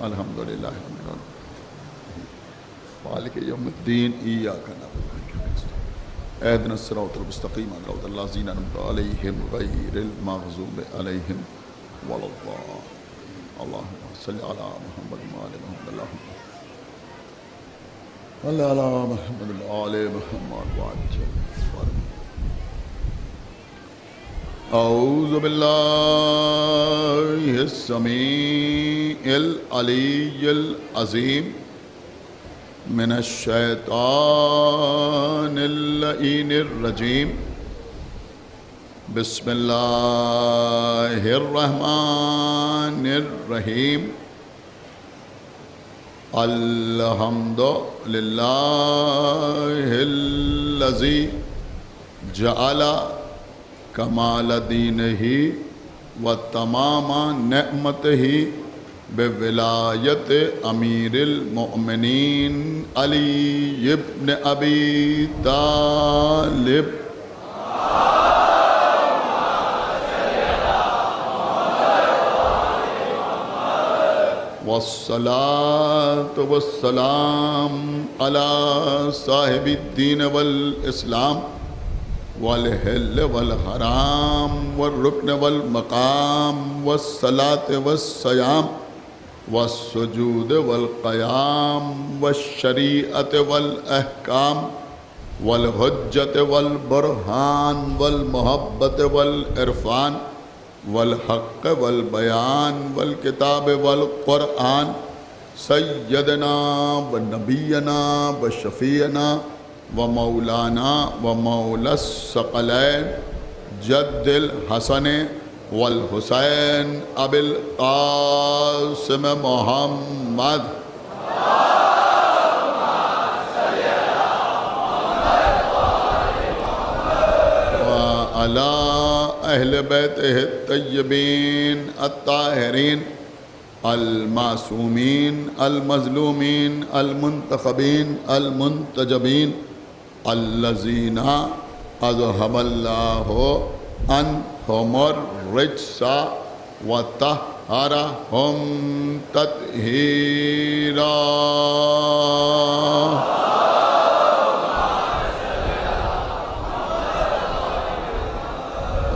अल्हम्दुलिल्लाह रब्बिल आलमीन मालिक यौमिद्दीन इय्याका नअबुदु व इय्याका नस्तईन इहदिनस सिरातल मुस्तक़ीम सिरातल लज़ीना अनअमता अलैहिम गैरिल मग़ज़ूबि अलैहिम वलद्दाल्लीन अल्लाहुम्मा सल्लि अला मुहम्मद व आलि मुहम्मद अला मुहम्मद व आलि मुहम्मद व अज्जल औज़ु बिल्लाहिस समीइल अलीय्यिल अज़ीम मिनश शैतानिर लईनिर रजीम बिस्मिल्लाहिर रहमानिर रहीम अल्हम्दुलिल्लाहिल्लज़ी जअला कमाल दीनिही व तमामा नेमतिही बेविलायत अमीरिल मोमिनीन अली इब्न अबी तालिब वस्सलातु वस्सलाम अला साहिबिद्दीन वल इस्लाम वल हिल वल हराम वल रुकन वल मकाम वस्सलात वस्सयाम वस्सुजूद वल क़याम वश्शरीअत वल अहकाम वल हुज्जत वल बुरहान वल मोहब्बत वल इरफान वल हक़ वल बयान वल किताब वल क़ुरआन सय्यदना व नबीना व शफ़ीना व मौलाना व मौलस्सक़लैन जद्दिल हसन वल हुसैन अबिल क़ासिम मुहम्मद व अला अहले बैतिहि तय्यबीन अत्ताहिरीन अल-मासूमीन अल-मज़लूमीन अल-मुंतख़बीन अल-मुंतजबीन अल्लज़ीना अज़हबल्लाहु अन्हुमुर रिज्सा व तह्हरहुम तत्हीरा।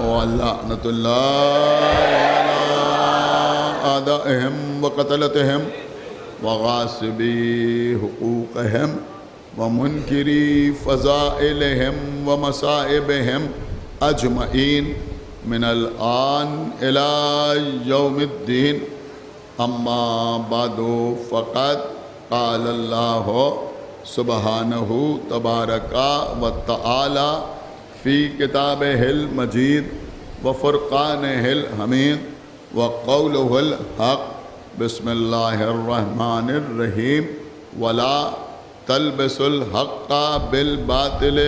व लअनतुल्लाहि आदाइहिम व क़तलतिहिम व गासिबी हुकूक़हिम व मुनकिरी फ़ज़ाइलिहिम व मसाइबिहिम अजमईन मिनल आन इला यौमिद्दीन। अम्मा बादु फ़क़द क़ालल्लाहु सुब्हानहु तबारका व तआला फ़ी किताबिहिल मजीद व फ़ुरक़ानिहिल हमीद व क़ौलुहुल हक़ बिस्मिल्लाहिर रहमानिर रहीम वला तलबिसुल हक़्क़ा बिल बातिल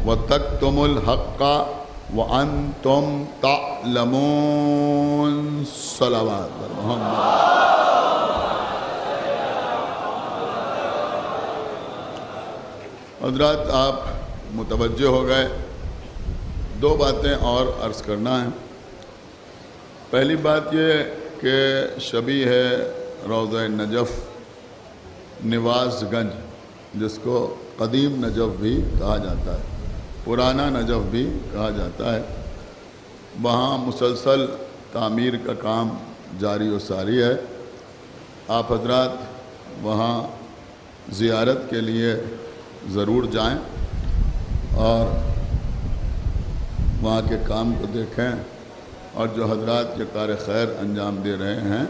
व तक्तुमुल हक़्क़ा व अंतुम तअलमून। सलावत मोहम्मद। हज़रात आप मुतवज्जे हो गए। दो बातें और अर्ज़ करना है। पहली बात ये कि शबी है रोज़ा नजफ़ निवासगंज, जिसको कदीम नजफ़ भी कहा जाता है, पुराना नजफ़ भी कहा जाता है। वहाँ मुसलसल तामीर का काम जारी व सारी है। आप हज़रात वहाँ ज़ियारत के लिए ज़रूर जाएं और वहाँ के काम को देखें और जो हज़रात ये कार खैर अंजाम दे रहे हैं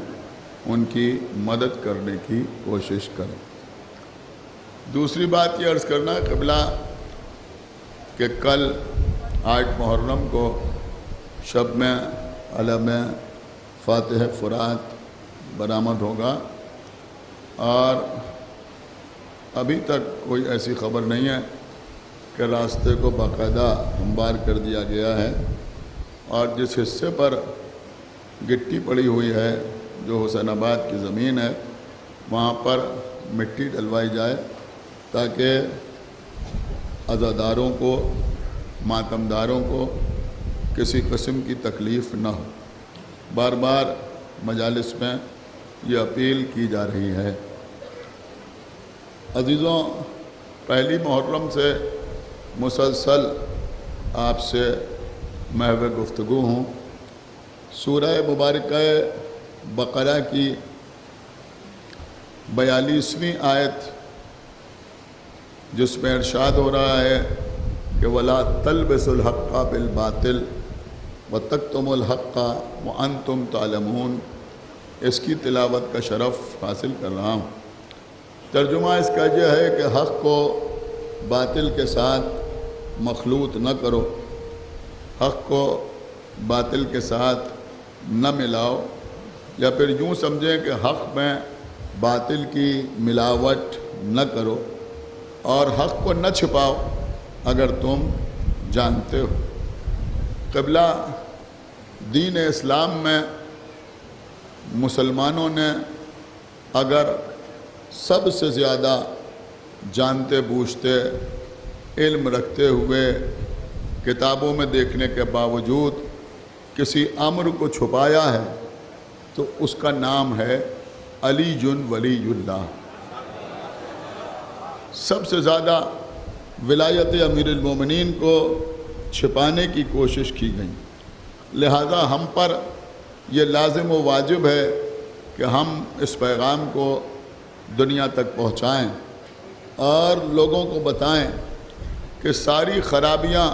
उनकी मदद करने की कोशिश करें। दूसरी बात ये अर्ज़ करना क़िबला कि कल 8 मुहर्रम को शब में अलम फ़ातिह फ़ुरात बरामद होगा और अभी तक कोई ऐसी ख़बर नहीं है कि रास्ते को बाकायदा हमवार कर दिया गया है और जिस हिस्से पर गिट्टी पड़ी हुई है, जो हुसैनाबाद की ज़मीन है, वहाँ पर मिट्टी डलवाई जाए ताकि अज़ादारों को, मातमदारों को किसी किस्म की तकलीफ़ न हो। बार बार मजालिस में ये अपील की जा रही है। अजीज़ों, पहली मुहर्रम से मुसलसल आपसे महव गुफ्तगू हूँ। सूरह मुबारक बकरा की 42वीं आयत, जिसमें इरशाद हो रहा है कि वला तलबिसुल हक़्क़ बिल बातिल व तक्तुमुल हक़्क़ व अंतुम तालमून, इसकी तिलावत का शरफ़ हासिल कर रहा हूँ। तर्जुमा इसका यह है कि हक़ को बातिल के साथ मखलूत न करो, हक़ को बातिल के साथ न मिलाओ, या फिर यूँ समझें कि हक़ में बातिल की मिलावट न करो और हक़ को न छिपाओ अगर तुम जानते हो। क़िबला दीन इस्लाम में मुसलमानों ने अगर सबसे ज़्यादा जानते बूझते इल्म रखते हुए किताबों में देखने के बावजूद किसी अम्र को छुपाया है तो उसका नाम है अलीजुन वलीयुल्लाह। सबसे ज़्यादा विलायत अमीरुल मोमिनीन को छिपाने की कोशिश की गई, लिहाजा हम पर यह लाजिम व वाजिब है कि हम इस पैगाम को दुनिया तक पहुँचाएँ और लोगों को बताएं कि सारी खराबियाँ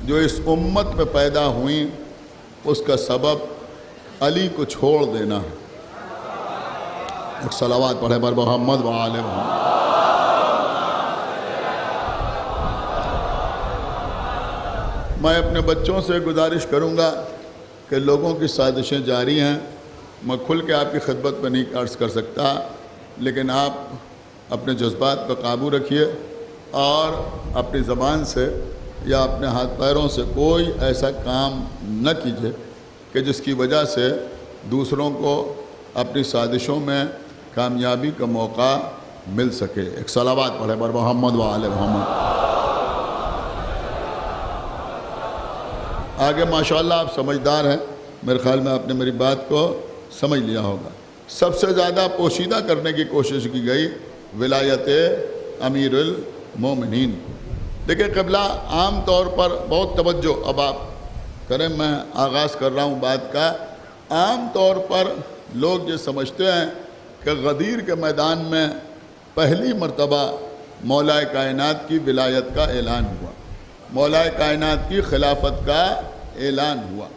जो इस उम्मत में पैदा हुई उसका सबब अली को छोड़ देना है। एक सलावत पढ़े बर मोहम्मद व आले मोहम्मद। मैं अपने बच्चों से गुजारिश करूंगा कि लोगों की साजिशें जारी हैं, मैं खुल के आपकी खिदमत में नहीं अर्ज़ कर सकता, लेकिन आप अपने जज्बात पर काबू रखिए और अपनी ज़बान से या अपने हाथ पैरों से कोई ऐसा काम न कीजिए कि जिसकी वजह से दूसरों को अपनी साजिशों में कामयाबी का मौका मिल सके। एक सलावत पढ़े बर मोहम्मद व आले मोहम्मद। आगे माशाअल्लाह आप समझदार हैं, मेरे ख़्याल में आपने मेरी बात को समझ लिया होगा। सबसे ज़्यादा पोशीदा करने की कोशिश की गई विलायत अमीरुल मोमिनीन। देखिए क़िबला आम तौर पर बहुत तवज्जो अब आप करें, मैं आगाज़ कर रहा हूँ बात का। आम तौर पर लोग ये समझते हैं कि गदीर के मैदान में पहली मर्तबा मौलाए कायनात की विलायत का ऐलान हुआ, मौलाए कायनात की खिलाफत का ऐलान हुआ।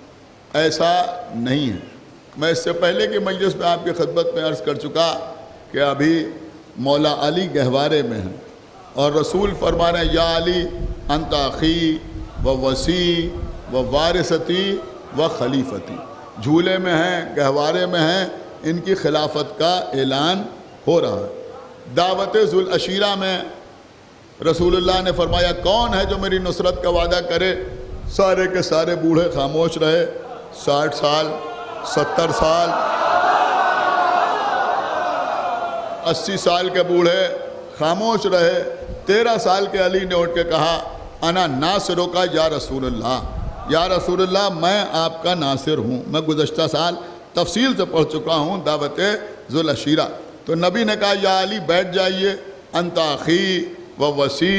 ऐसा नहीं है। मैं इससे पहले की मजलिस में आपकी खिदमत में अर्ज़ कर चुका कि अभी मौला अली गहवारे में हैं और रसूल फरमा रहे हैं या अली अंत अखी व वसी व वारिसती व खलीफती। झूले में हैं, गहवारे में हैं, इनकी खिलाफत का ऐलान हो रहा है। दावत ज़ुल अशीरा में रसूलुल्लाह ने फरमाया कौन है जो मेरी नुसरत का वादा करे? सारे के सारे बूढ़े खामोश रहे। 60 साल, 70 साल, 80 साल के बूढ़े खामोश रहे। 13 साल के अली ने उठ के कहा अना नासिरों का या रसूलुल्लाह, या रसूलुल्लाह मैं आपका नासिर हूँ। मैं गुज़श्ता साल तफसील से पढ़ चुका हूँ दावत ज़ुल अशीरा। तो नबी ने कहा या अली बैठ जाइए, अंत अखी व वसी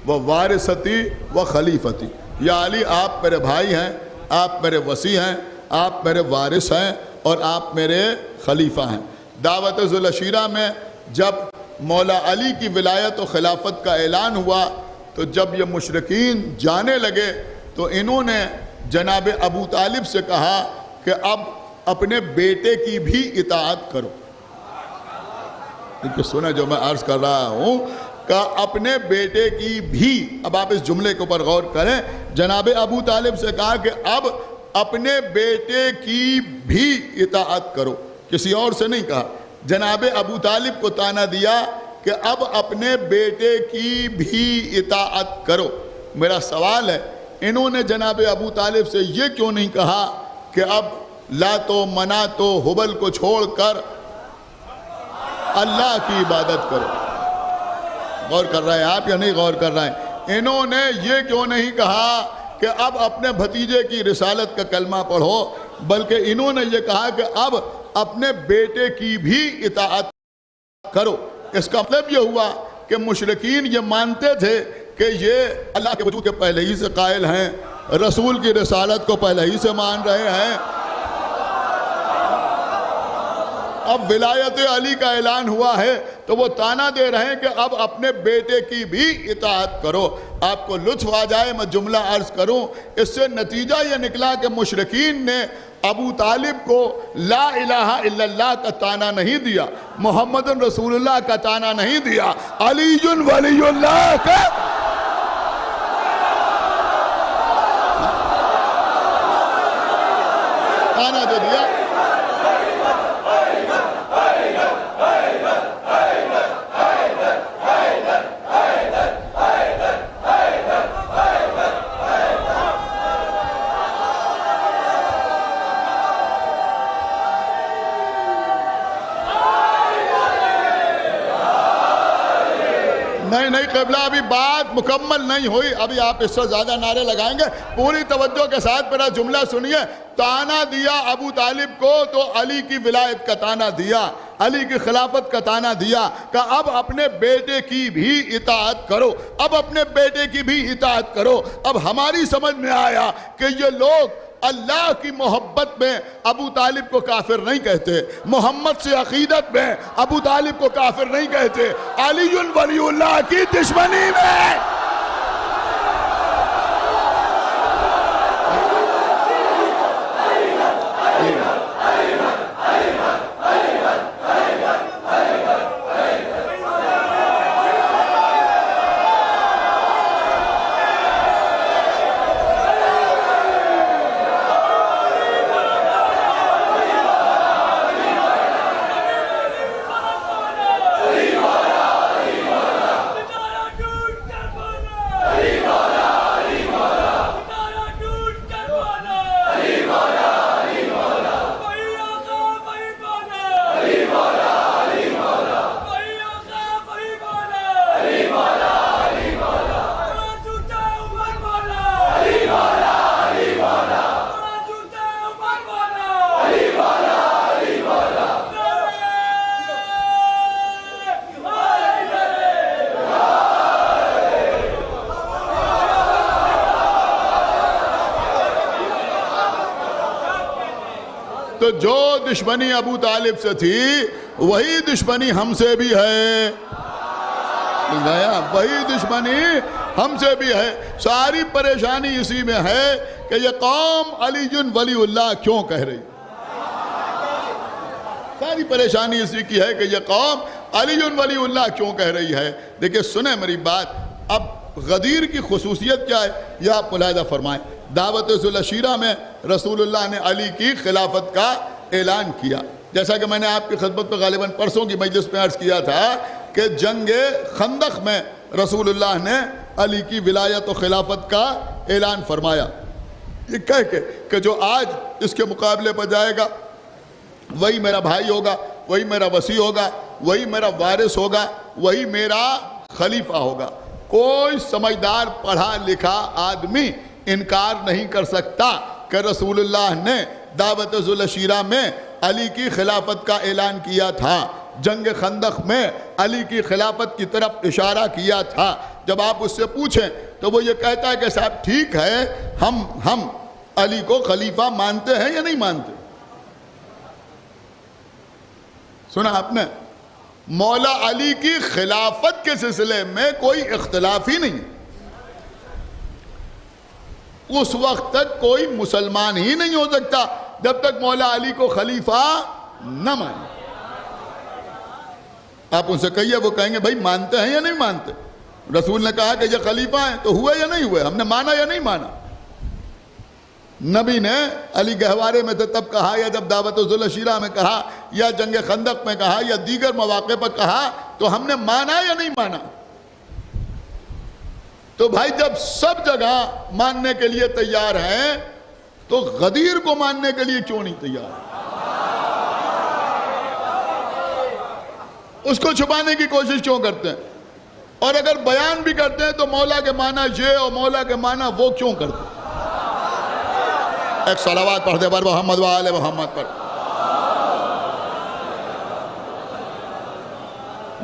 व वारिसती व खलीफती। या अली आप मेरे भाई हैं, आप मेरे वसी हैं, आप मेरे वारिस हैं और आप मेरे खलीफा हैं। दावत ज़ुल अशीरा में जब मौला अली की विलायत और खिलाफत का ऐलान हुआ तो जब ये मुशरिकीन जाने लगे तो इन्होंने जनाब अबू तालिब से कहा कि अब अपने बेटे की भी इताअत करो। देखिए सुना जो मैं अर्ज़ कर रहा हूँ का अपने बेटे की भी। अब आप इस जुमले के ऊपर गौर करें। जनाब अबू तालिब से कहा कि अब अपने बेटे की भी इताअत करो, किसी और से नहीं कहा। जनाब अबू तालिब को ताना दिया कि अब अपने बेटे की भी इताअत करो। मेरा सवाल है इन्होंने जनाब अबू तालिब से ये क्यों नहीं कहा कि अब लातो मनातो हुबल को छोड़कर अल्लाह की इबादत करो? गौर कर रहे हैं आप या नहीं गौर कर रहे हैं? इन्होंने ये क्यों नहीं कहा कि अब अपने भतीजे की रिसालत का कलमा पढ़ो, बल्कि इन्होंने ये कहा कि अब अपने बेटे की भी इताअत करो। इसका मतलब ये हुआ कि मुशरिकीन ये मानते थे कि ये अल्लाह के वजूद के पहले ही से कायल हैं, रसूल की रिसालत को पहले ही से मान रहे हैं। अब विलायत अली का ऐलान हुआ है तो वो ताना दे रहे हैं कि अब अपने बेटे की भी इताअत करो। आपको लुत्फ आ जाए मैं जुमला अर्ज करूं, इससे नतीजा ये निकला कि मुशरिकीन ने अबू तालिब को ला इलाहा इल्लल्लाह का ताना नहीं दिया, मोहम्मद रसूलुल्लाह का ताना नहीं दिया, अलीयुन वलीयुल्लाह का ताना दे दिया। नहीं क़िबला, अभी बात मुकम्मल नहीं हुई, अभी आप इससे ज़्यादा नारे लगाएंगे। पूरी तवज्जो के साथ मेरा जुमला सुनिए। ताना दिया अबू तालिब को तो अली की विलायत का ताना दिया, अली की खिलाफत का ताना दिया कि अब अपने बेटे की भी इताअत करो, अब अपने बेटे की भी इताअत करो। अब हमारी समझ में आया कि ये लोग अल्लाह की मोहब्बत में अबू तालिब को काफिर नहीं कहते, मोहम्मद से अकीदत में अबू तालिब को काफिर नहीं कहते, अलीयुल वलीउल्लाह की दुश्मनी में तो जो दुश्मनी अबू तालिब से थी वही दुश्मनी हमसे भी है, वही दुश्मनी हमसे भी है। सारी परेशानी इसी में है कि ये कौम अलीयुन वलीउल्लाह क्यों कह रही, सारी परेशानी इसी की है कि ये कौम अलीयुन वलीउल्लाह क्यों कह रही है। देखिए सुने मेरी बात, अब गदीर की खुसूसियत क्या है यह आप मुलाहिजा फरमाएं। दावत ज़ुल-अशीरा में रसूलुल्लाह ने अली की खिलाफत का ऐलान किया, जैसा कि मैंने आपकी खिदमत में गालिबन परसों की मजलिस में अर्ज़ किया था कि जंगे खंदक में रसूलुल्लाह ने अली की विलायत और खिलाफत का ऐलान फरमाया, ये कह के कि जो आज इसके मुकाबले पर जाएगा वही मेरा भाई होगा, वही मेरा वसी होगा, वही मेरा वारिस होगा, वही मेरा खलीफा होगा। कोई समझदार पढ़ा लिखा आदमी इनकार नहीं कर सकता कि रसूलुल्लाह ने दावत ज़ुल-अशीरा में अली की खिलाफत का ऐलान किया था, जंग खंदक में अली की खिलाफत की तरफ इशारा किया था। जब आप उससे पूछें तो वो ये कहता है कि साहब ठीक है, हम अली को खलीफा मानते हैं या नहीं मानते। सुना आपने, मौला अली की खिलाफत के सिलसिले में कोई इख्तिलाफ ही नहीं। उस वक्त तक कोई मुसलमान ही नहीं हो सकता जब तक मौला अली को खलीफा न माने। आप उनसे कहिए, वो कहेंगे भाई मानते हैं या नहीं मानते। रसूल ने कहा कि ये खलीफा है तो हुए या नहीं हुए, हमने माना या नहीं माना। नबी ने अली गहवारे में तो तब कहा, या जब दावत ज़ुल-अशीरा में कहा, या जंग खंदक में कहा, या दीगर मौके पर कहा, तो हमने माना या नहीं माना। तो भाई जब सब जगह मानने के लिए तैयार हैं तो गदीर को मानने के लिए क्यों नहीं तैयार, उसको छुपाने की कोशिश क्यों करते हैं। और अगर बयान भी करते हैं तो मौला के माना ये और मौला के माना वो क्यों करते हैं। एक सलावत पढ़ दे पर मोहम्मद वाले मोहम्मद पर।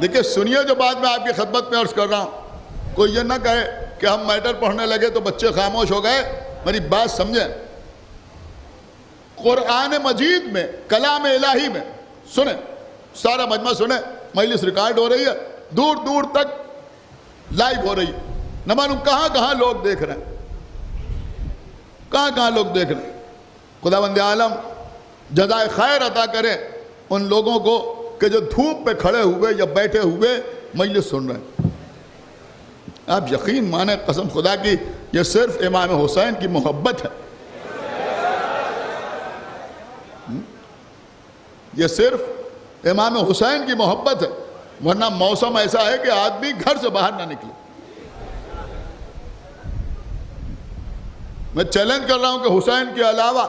देखिए सुनिए जो बात मैं आपकी खिदमत में अर्ज कर रहा हूं, कोई ये ना कहे कि हम मैटर पढ़ने लगे तो बच्चे खामोश हो गए। मेरी बात समझें, कुरान मजीद में, कलाम इलाही में, सुने सारा मजमा सुने, मजलिस रिकॉर्ड हो रही है, दूर दूर तक लाइव हो रही है, न मालूम कहां कहां लोग देख रहे हैं, कहां कहां लोग देख रहे हैं। खुदावंद आलम जज़ाए खैर अता करे उन लोगों को कि जो धूप पे खड़े हुए या बैठे हुए मजलिस सुन रहे हैं। आप यकीन माने कसम खुदा की, ये सिर्फ इमाम हुसैन की मोहब्बत है, ये सिर्फ इमाम हुसैन की मोहब्बत है, वरना मौसम ऐसा है कि आदमी घर से बाहर ना निकले। मैं चैलेंज कर रहा हूं कि हुसैन के अलावा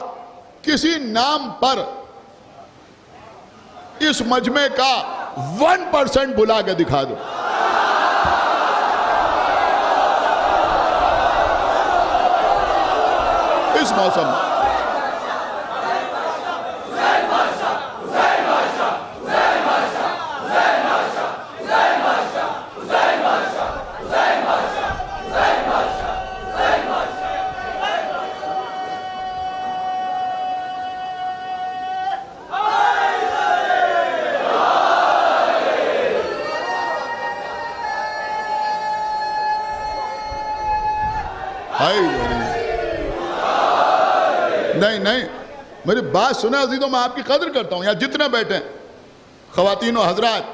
किसी नाम पर इस मजमे का 1% बुला के दिखा दो। इस मौसम में नहीं नहीं, मेरी बात सुना अजीजों, मैं आपकी कदर करता हूं। यहां जितने बैठे हैं, खवातीन और हजरात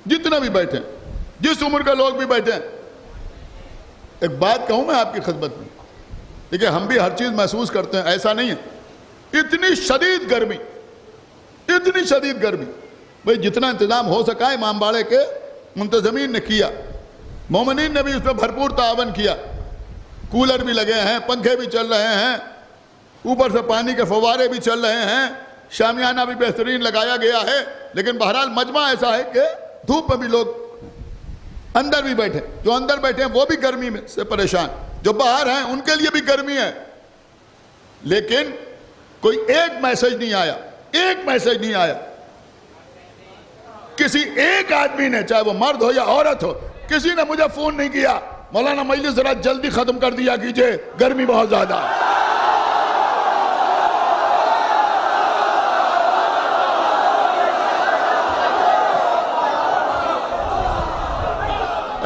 जितने भी बैठे, जिस उम्र के लोग भी बैठे हैं, एक बात कहूं मैं आपकी खिदमत में। देखिए हम भी हर चीज महसूस करते हैं, ऐसा नहीं है। इतनी शदीद गर्मी, इतनी शदीद गर्मी, भाई जितना इंतजाम हो सका इमाम बाड़े के मुंतजमीन ने किया, मोमिनीन ने भी उसमें भरपूर तावन किया। कूलर भी लगे हैं, पंखे भी चल रहे हैं, ऊपर से पानी के फव्वारे भी चल रहे हैं, शामियाना भी बेहतरीन लगाया गया है। लेकिन बहरहाल मजमा ऐसा है कि धूप में भी लोग अंदर भी बैठे, जो अंदर बैठे हैं वो भी गर्मी में से परेशान, जो बाहर हैं उनके लिए भी गर्मी है। लेकिन कोई एक मैसेज नहीं आया, एक मैसेज नहीं आया। किसी एक आदमी ने, चाहे वो मर्द हो या औरत हो, किसी ने मुझे फोन नहीं किया, मौलाना मजलिस जरा जल्दी खत्म कर दिया कीजिए, गर्मी बहुत ज्यादा।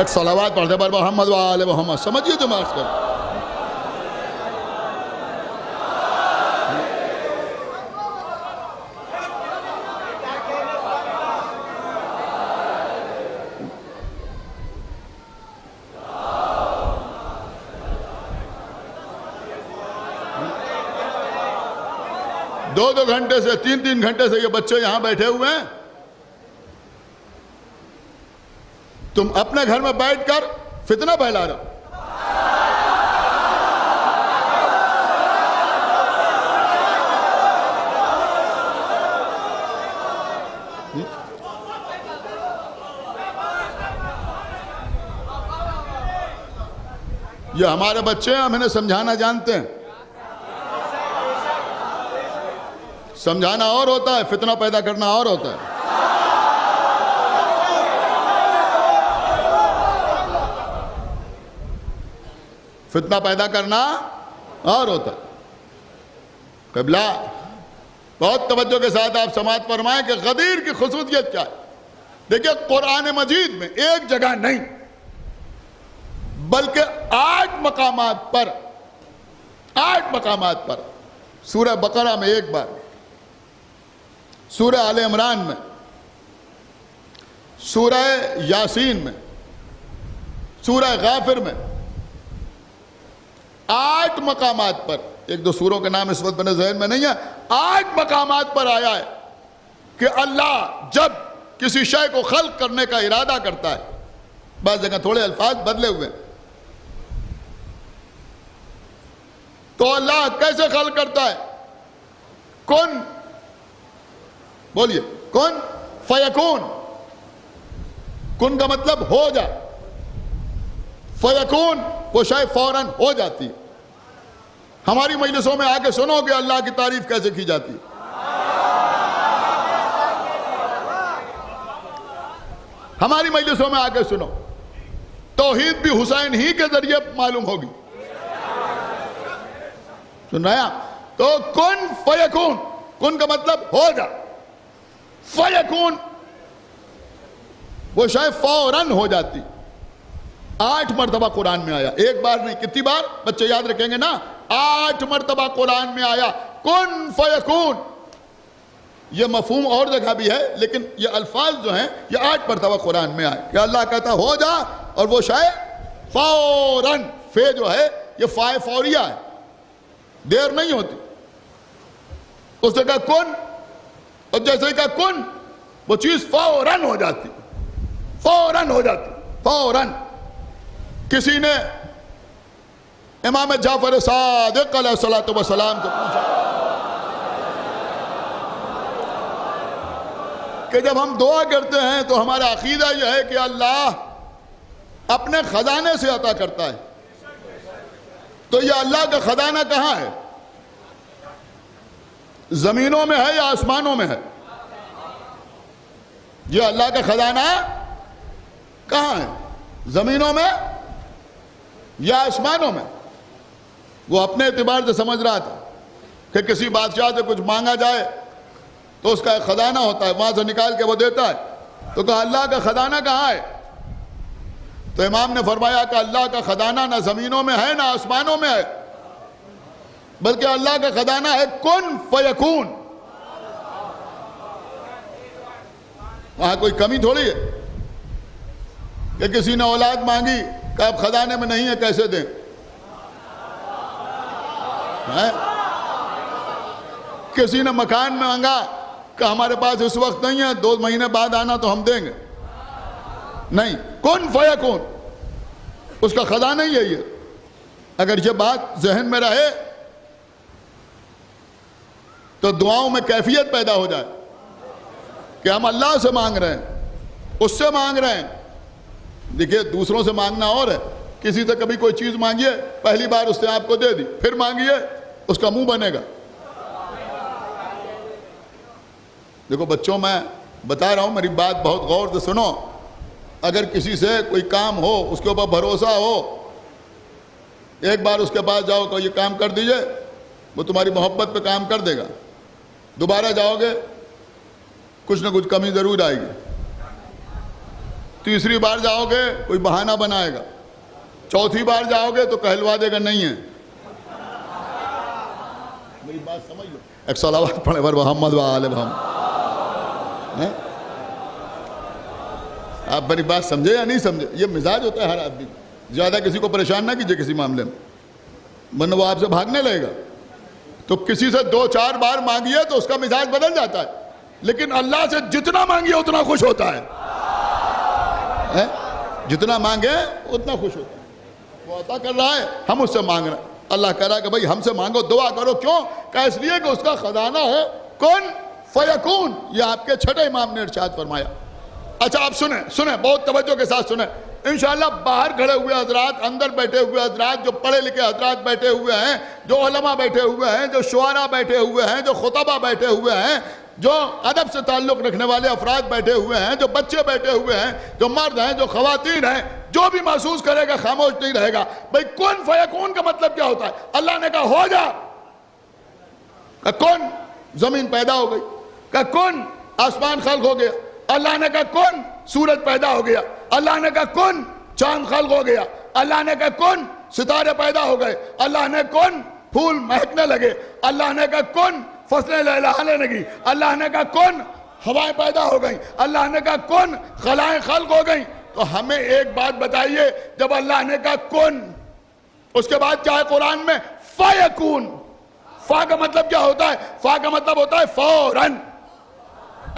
एक सलावात पढ़ते पर मोहम्मद वाले मोहम्मद, समझिए जो मार्क्स कर। दो घंटे से, तीन घंटे से ये बच्चे यहां बैठे हुए हैं। तुम अपने घर में बैठकर फितना फैला रहे हो। ये हमारे बच्चे हैं, हम इन्हें समझाना जानते हैं। समझाना और होता है, फितना पैदा करना और होता है। फितना पैदा करना और होता है। क़िबला बहुत तवज्जो के साथ आप समाअत फरमाएं कि गदीर की खुसूसियत क्या है। देखिए कुरान मजीद में एक जगह नहीं बल्कि 8 मकामात पर, सूरह बकरा में एक बार, सूरह आले इमरान में, सूरह यासीन में, सूरह गाफिर में, 8 मकामात पर, एक दो सूरों के नाम इस वक्त मेरे ज़हन में नहीं है, 8 मकामात पर आया है कि अल्लाह जब किसी शय को खल्क करने का इरादा करता है, बस जगह थोड़े अल्फाज बदले हुए, तो अल्लाह कैसे खल्क करता है? कौन, बोलिए कौन? फयकून। कुन का मतलब हो जा, फयकून वो शायद फौरन हो जाती है। हमारी मजलिसों में आके सुनोगे अल्लाह की तारीफ कैसे की जाती है। हमारी मजलिसों में आके सुनो, तौहीद भी हुसैन ही के जरिए मालूम होगी। सुन रहे हैं? तो कुन फयकून, कुन का मतलब हो जा, फयकून वो शायद फौरन हो जाती। 8 मरतबा कुरान में आया, एक बार नहीं, कितनी बार बच्चे याद रखेंगे ना? 8 मरतबा कुरान में आया कुन फयकून। ये मफहूम और जगह भी है, लेकिन ये अल्फाज जो हैं ये 8 मरतबा कुरान में आए कि अल्लाह कहता हो जा और वो शायद फौरन। फे जो है ये फाय फौरिया है, देर नहीं होती। उसने कहा कुन, और जैसे ही कहा कुन वो चीज फौरन हो जाती, फौरन हो जाती, फौरन। किसी ने इमाम जाफर सादिक अलैहिस्सलातु वस्सलाम को पूछा कि जब हम दुआ करते हैं तो हमारा अकीदा यह है कि अल्लाह अपने खजाने से अता करता है, तो यह अल्लाह का खजाना कहाँ है? जमीनों में है या आसमानों में है? यह अल्लाह का खजाना कहाँ है? जमीनों में या आसमानों में? वो अपने एतबार से समझ रहा था कि किसी बादशाह से कुछ मांगा जाए तो उसका एक खजाना होता है, वहां से निकाल के वो देता है। तो कहा अल्लाह का खजाना कहाँ है? तो इमाम ने फरमाया कि अल्लाह का खजाना ना जमीनों में है ना आसमानों में है, बल्कि अल्लाह का खजाना है कुन फयकून। वहां कोई कमी थोड़ी है कि किसी ने औलाद मांगी कि अब खजाने में नहीं है, कैसे दें? किसी ने मकान में मांगा कि हमारे पास इस वक्त नहीं है, 2 महीने बाद आना तो हम देंगे, नहीं। कुन फयकून, उसका खजाना ही यही है। अगर ये बात जहन में रहे तो दुआओं में कैफियत पैदा हो जाए कि हम अल्लाह से मांग रहे हैं, उससे मांग रहे हैं। देखिए, दूसरों से मांगना और है, किसी से कभी कोई चीज मांगिए, पहली बार उसने आपको दे दी, फिर मांगिए उसका मुंह बनेगा। देखो बच्चों, मैं बता रहा हूं, मेरी बात बहुत गौर से सुनो। अगर किसी से कोई काम हो, उसके ऊपर भरोसा हो, एक बार उसके पास जाओ तो ये काम कर दीजिए, वो तुम्हारी मोहब्बत पे काम कर देगा। दोबारा जाओगे कुछ ना कुछ कमी जरूर आएगी। तीसरी बार जाओगे कोई बहाना बनाएगा, चौथी बार जाओगे तो कहलवा देगा नहीं है। मेरी बात समझ लो। एक सलावत पढ़े वर मोहम्मद व आले मोहम्मद। आप मेरी बात समझे या नहीं समझे? ये मिजाज होता है हर आदमी। ज्यादा किसी को परेशान ना कीजिए किसी मामले में, वरना वो आपसे भागने लगेगा। तो किसी से 2-4 बार मांगिए तो उसका मिजाज बदल जाता है, लेकिन अल्लाह से जितना मांगिए उतना खुश होता है, जितना मांगे उतना खुश होता है। वो अता कर रहा है, हम उससे मांग रहे हैं। अल्लाह कह रहा है कि भाई हमसे मांगो, दुआ करो। क्यों? क्या? इसलिए कि उसका खजाना है कुन फयकून। ये आपके छठे इमाम ने इरशाद फरमाया। अच्छा, आप सुने सुने, बहुत तवज्जो के साथ सुने। इंशाअल्लाह बाहर खड़े हुए हजरात, अंदर बैठे हुए हजरात, जो पढ़े लिखे हजरात बैठे हुए हैं, जो उलमा बैठे हुए हैं, जो शुआरा बैठे हुए हैं, जो खुतबा बैठे हुए हैं, जो अदब से ताल्लुक़ रखने वाले अफराद बैठे हुए हैं, जो बच्चे बैठे हुए हैं, जो मर्द हैं, जो खवातीन हैं, जो भी महसूस करेगा खामोश नहीं रहेगा। भाई कुन फयकून का मतलब क्या होता है? अल्लाह ने कहा हो जा, का कुन जमीन पैदा हो गई, का कुन आसमान खल्क हो गया। अल्लाह ने कहा कुन सूरज पैदा हो गया। अल्लाह ने कहा कुन चांद खल्क हो गया। अल्लाह ने कहा कुन सितारे पैदा हो गए। अल्लाह ने कुन फूल महकने लगे। अल्लाह ने कहा कुन फसलें लहलहाने लगी। अल्लाह ने कहा कुन हवाएं पैदा हो गई। अल्लाह ने कहा कुन खलाएं खल्क हो गई। तो हमें एक बात बताइए, जब अल्लाह ने कहा कुन, उसके बाद क्या है कुरान में? फयकून। फा का मतलब क्या होता है? फा का मतलब होता है फौरन।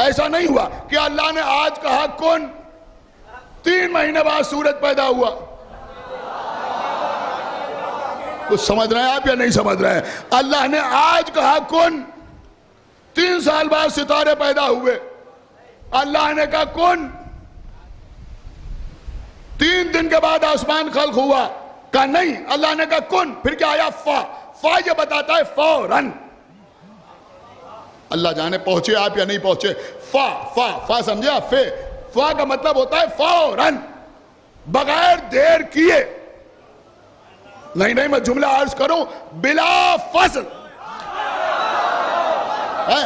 ऐसा नहीं हुआ कि अल्लाह ने आज कहा कुन, 3 महीने बाद सूरज पैदा हुआ। कुछ समझ रहे हैं आप या नहीं समझ रहे हैं? अल्लाह ने आज कहा कुन, 3 साल बाद सितारे पैदा हुए। अल्लाह ने कहा कुन, 3 दिन के बाद आसमान खल्क हुआ। कहा नहीं, अल्लाह ने कहा कुन, फिर क्या आया? फा। फा ये बताता है फौरन। अल्लाह जाने पहुंचे आप या नहीं पहुंचे। फा फा फा समझे आप? फे फा का मतलब होता है फौरन, बगैर देर किए। नहीं, मैं जुमला अर्ज करूं, बिला फसल है।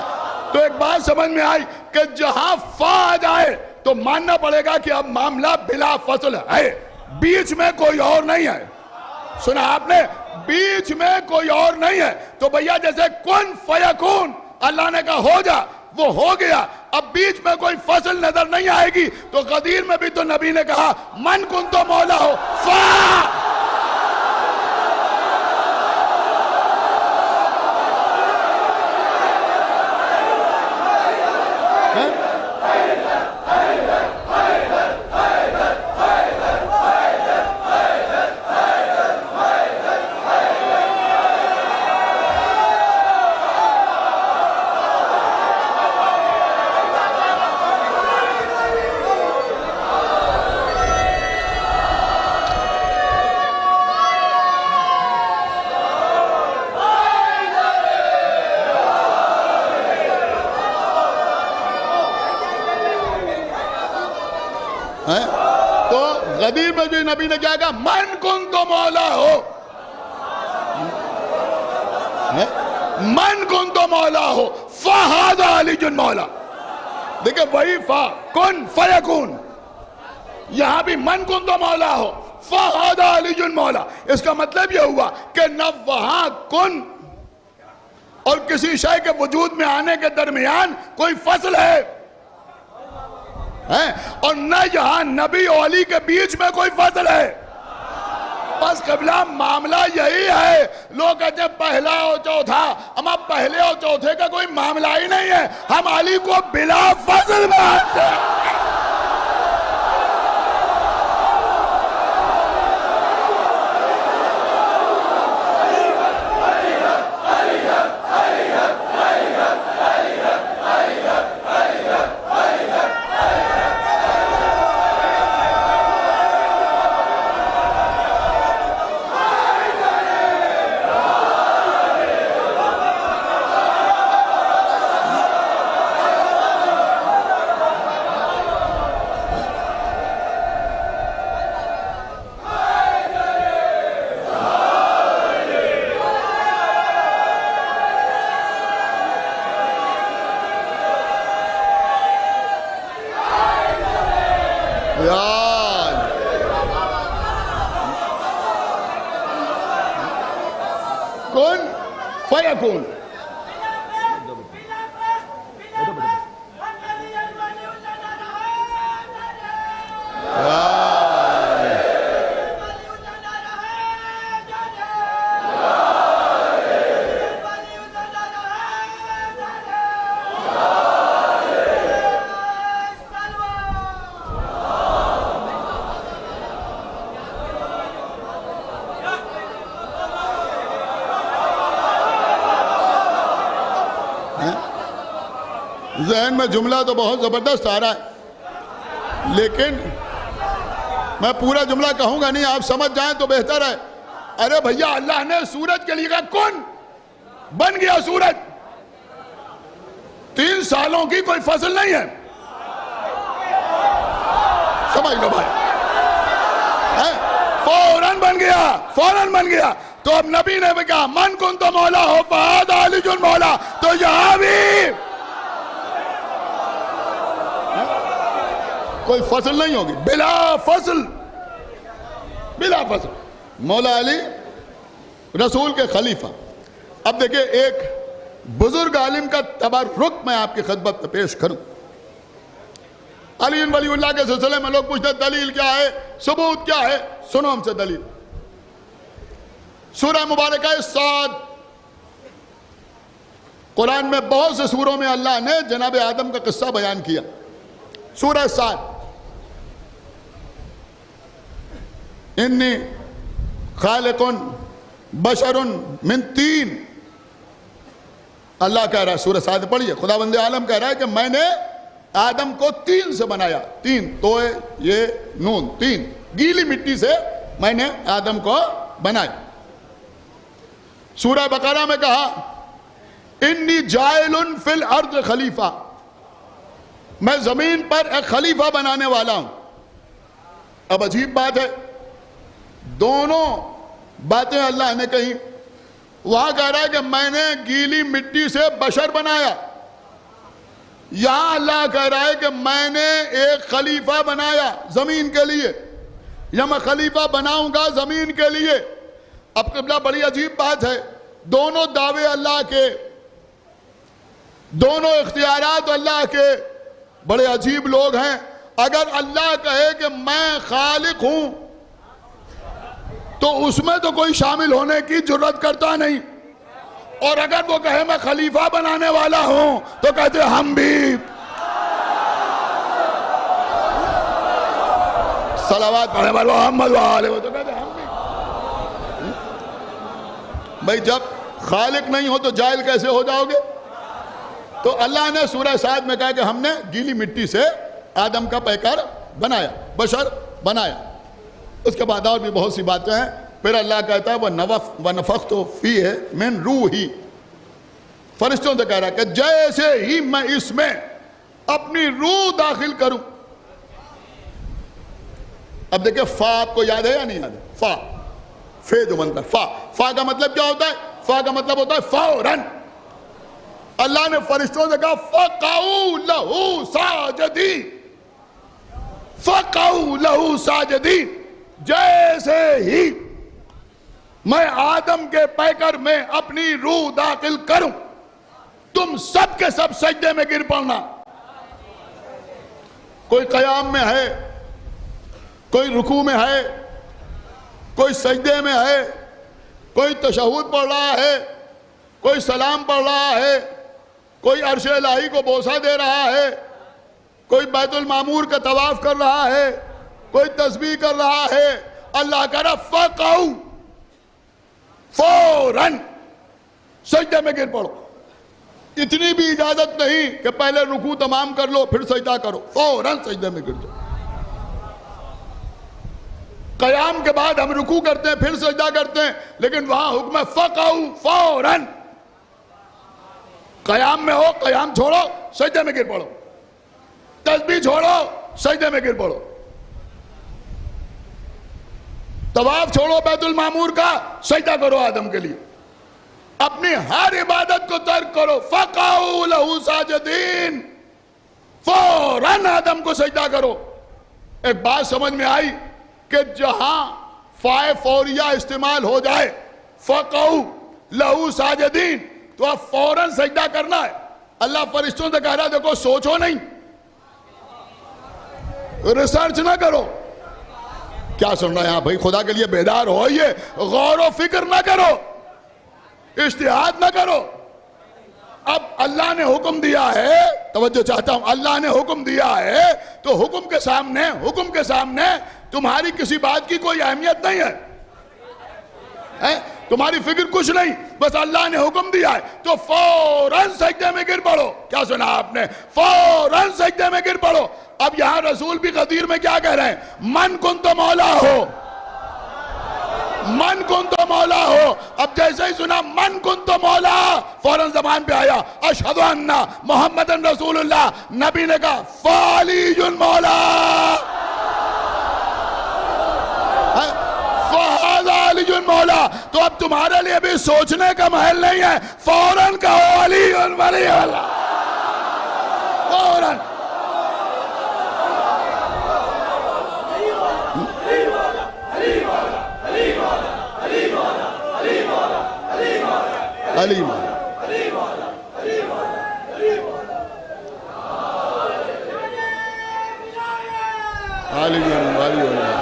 तो एक बात समझ में आई कि जहां फा आ जाए तो मानना पड़ेगा कि अब मामला बिला फसल है, बीच में कोई और नहीं है। सुना आपने, बीच में कोई और नहीं है। तो भैया जैसे कुन फयकून अल्लाह ने कहा हो जा, वो हो गया, अब बीच में कोई फसल नजर नहीं आएगी। तो कदीर में भी तो नबी ने कहा मन कुन तो मौला हो फा। तो गदीर में भी नबी ने क्या कहा, मन कुन तो मौला हो, मन कुन तो मौला हो फहादा अलीजुन मौला। देखिए वही फा कुन फयकून, यहां भी मन कुन तो मौला हो फहादा अलीजुन मौला। इसका मतलब यह हुआ कि न वहां कुन और किसी शय के वजूद में आने के दरमियान कोई फसल है और न यहां नबी और अली के बीच में कोई फसल है। बस कबला मामला यही है। लोग कहते हैं पहला और चौथा, हम अब पहले और चौथे का कोई मामला ही नहीं है, हम अली को बिला फसल मानते हैं। कौन फयकून। जहन में जुमला तो बहुत जबरदस्त आ रहा है, लेकिन मैं पूरा जुमला कहूंगा नहीं, आप समझ जाएं तो बेहतर है। अरे भैया अल्लाह ने सूरज के लिए कहा कौन बन गया सूरज, 3 सालों की कोई फसल नहीं है, समझ लो भाई, फौरन बन गया, फौरन बन गया। तो अब नबी ने भी कहा मन कुन तो मौला हो फहादा अलीजुन मौला। तो यहां भी कोई फसल नहीं होगी, बिला फसल, बिला फसल। मौला अली रसूल के खलीफा। अब देखिए एक बुजुर्ग आलिम का तबर्रुक मैं आपकी खिदमत में पेश करूं। अली वलीउल्लाह के सिलसिले में लोग पूछते दलील क्या है, सबूत क्या है, सुनो हमसे दलील। सूरह मुबारक है साद, कुरान में बहुत से सूरों में अल्लाह ने जनाब आदम का किस्सा बयान किया। सूरह साद, इन्नी खालिकुन बशरुन मिन तीन, अल्लाह कह रहा है, सूरह साद पढ़िए, खुदावंद आलम कह रहा है कि मैंने आदम को 3 से बनाया, 3 तो ये नून, 3 गीली मिट्टी से मैंने आदम को बनाया। सूरह बकरा में कहा इन्नी जाइलुन फिल अर्द खलीफा, मैं जमीन पर एक खलीफा बनाने वाला हूं। अब अजीब बात है, दोनों बातें अल्लाह ने कही। वहां कह रहा है कि मैंने गीली मिट्टी से बशर बनाया, यहां अल्लाह कह रहा है कि मैंने एक खलीफा बनाया जमीन के लिए, या मैं खलीफा बनाऊंगा जमीन के लिए। अब क़िबला बड़ी अजीब बात है, दोनों दावे अल्लाह के, दोनों इख्तियारात अल्लाह के, बड़े अजीब लोग हैं। अगर अल्लाह कहे कि मैं खालिक हूं तो उसमें तो कोई शामिल होने की जरूरत करता नहीं, और अगर वो कहे मैं खलीफा बनाने वाला हूं तो कहते हम भी। सलावत पढ़े मोहम्मद वाले, वो तो कहते हम भी। भाई जब खालिक नहीं हो तो जाहिल कैसे हो जाओगे? तो अल्लाह ने सूरह साद में कहा कि हमने गीली मिट्टी से आदम का पैकर बनाया, बशर बनाया। उसके बाद और भी बहुत सी बातें हैं। फिर अल्लाह कहता है वह नफ़ख्तु फ़ीहि मिन रूही, फरिश्तों से कह रहा है कि जैसे ही मैं इसमें अपनी रूह दाखिल करूं। अब देखिए, फा आपको याद है या नहीं याद है? फा, फे जो बनता है, फा का मतलब क्या होता है? फा का मतलब होता है फौरन। अल्लाह ने फरिश्तों से कहा फ़क़ऊ लहू साजिदीन, फ़क़ऊ लहू साजिदीन। जैसे ही मैं आदम के पैकर में अपनी रूह दाखिल करूं, तुम सब के सब सजदे में गिर पड़ना। कोई क़याम में है, कोई रुकू में है, कोई सजदे में है, कोई तशहुद पढ़ रहा है, कोई सलाम पढ़ रहा है, कोई अर्श इलाही को बोसा दे रहा है, कोई बैतुल मामूर का तवाफ कर रहा है, कोई तस्बीह कर रहा है। अल्लाह कह रहा फ़क़ऊ, फौरन सजदे में गिर पड़ो। इतनी भी इजाजत नहीं कि पहले रुकू तमाम कर लो फिर सजदा करो, फौरन सजदे में गिर जाओ। क़याम के बाद हम रुकू करते हैं फिर सजदा करते हैं, लेकिन वहां हुक्म है फ़क़ऊ, फौरन। क़याम में हो, क़याम छोड़ो, सजदे में गिर पड़ो। तस्बीह छोड़ो, सजदे में गिर पड़ो। तवाफ छोड़ो बैतुल मामूर का, सजदा करो आदम के लिए। अपनी हर इबादत को तर्क करो, फ़क़ऊ लहू साजिदीन, फौरन आदम को सजदा करो। एक बात समझ में आई कि जहां फ़ाए फौरिया इस्तेमाल हो जाए, फ़क़ऊ लहू साजिदीन, तो आप फौरन सजदा करना है। अल्लाह फरिश्तों से कह रहा है देखो, सोचो नहीं, रिसर्च ना करो। क्या सुन रहा है यहां भाई? खुदा के लिए बेदार हो, ये गौर व फिक्र ना करो, इज्तिहाद ना करो। अब अल्लाह ने हुक्म दिया है, तवज्जो चाहता हूं, अल्लाह ने हुक्म दिया है तो हुक्म के सामने तुम्हारी किसी बात की कोई अहमियत नहीं है, तुम्हारी फिक्र कुछ नहीं। बस अल्लाह ने हुक्म दिया है तो फौरन सजदे में गिर पड़ो। क्या सुना आपने? फौरन सजदे में गिर पड़ो। अब यहां रसूल भी गदीर में क्या कह रहे हैं? मन कुन तो मौला हो, मन कुन तो मौला हो। अब जैसे ही सुना मन कुन तो मौला, फौरन जबान पे आया अशहदु अन्ना मुहम्मदन रसूलुल्लाह। नबी ने कहा फ़अलीयुन मौला, अलीयुन मौला। तो अब तुम्हारे लिए भी सोचने का महल नहीं है, फौरन कहो अलीयुन वली अल्लाह, फौरन। अली मौला, अलीयुन वली अल्लाह।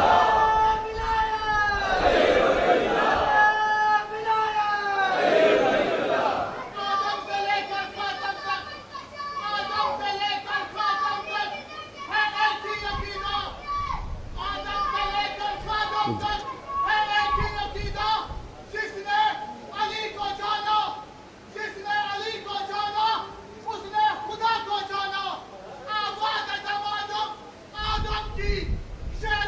शहर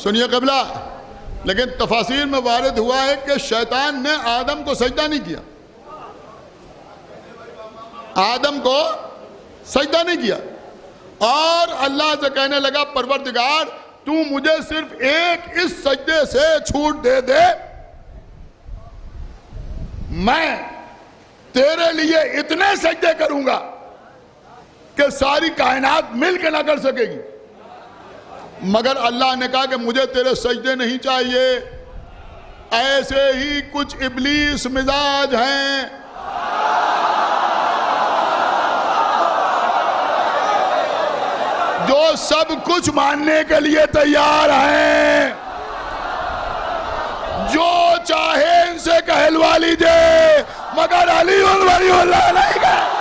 सुनिए क़िबला, लेकिन तफासीर में वारिद हुआ है कि शैतान ने आदम को सजदा नहीं किया, आदम को सजदा नहीं किया, और अल्लाह से कहने लगा परवरदिगार तू मुझे सिर्फ एक इस सजदे से छूट दे दे, मैं तेरे लिए इतने सजदे करूंगा कि सारी कायनात मिल के ना कर सकेगी। मगर अल्लाह ने कहा कि मुझे तेरे सजदे नहीं चाहिए। ऐसे ही कुछ इब्लीस मिजाज हैं, जो सब कुछ मानने के लिए तैयार हैं, जो चाहे इनसे कहलवा लीजिए, मगर अली वलीउल्लाह नहीं कहे।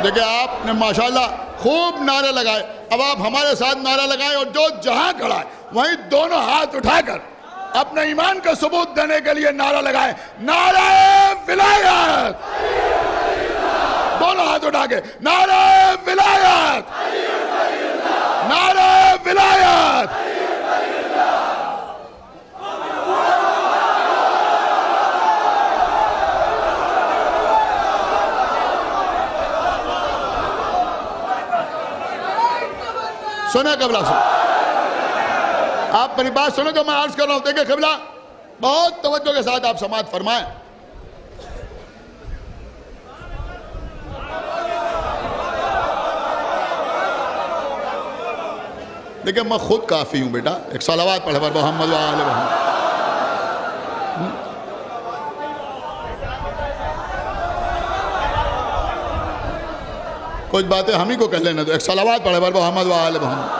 देखिए आपने माशाल्लाह खूब नारे लगाए, अब आप हमारे साथ नारा लगाए और जो जहां खड़ा है वहीं दोनों हाथ उठाकर अपने ईमान का सबूत देने के लिए नारा लगाए, नारे विलायत, दोनों हाथ उठा के नारे विलायत, नारे विलायत। सुने क़िबला, सुनो, आप मेरी बात सुनो जो मैं अर्ज कर रहा हूं। देखिए क़िबला, बहुत तवज्जो के साथ आप समाअत फरमाएं। देखिए मैं खुद काफी हूं बेटा, एक सलावत पढ़े पर मोहम्मद व आले मोहम्मद। कुछ बातें हम ही को कह लेने दो, एक सलावत पढ़े पर मोहम्मद व आले मोहम्मद।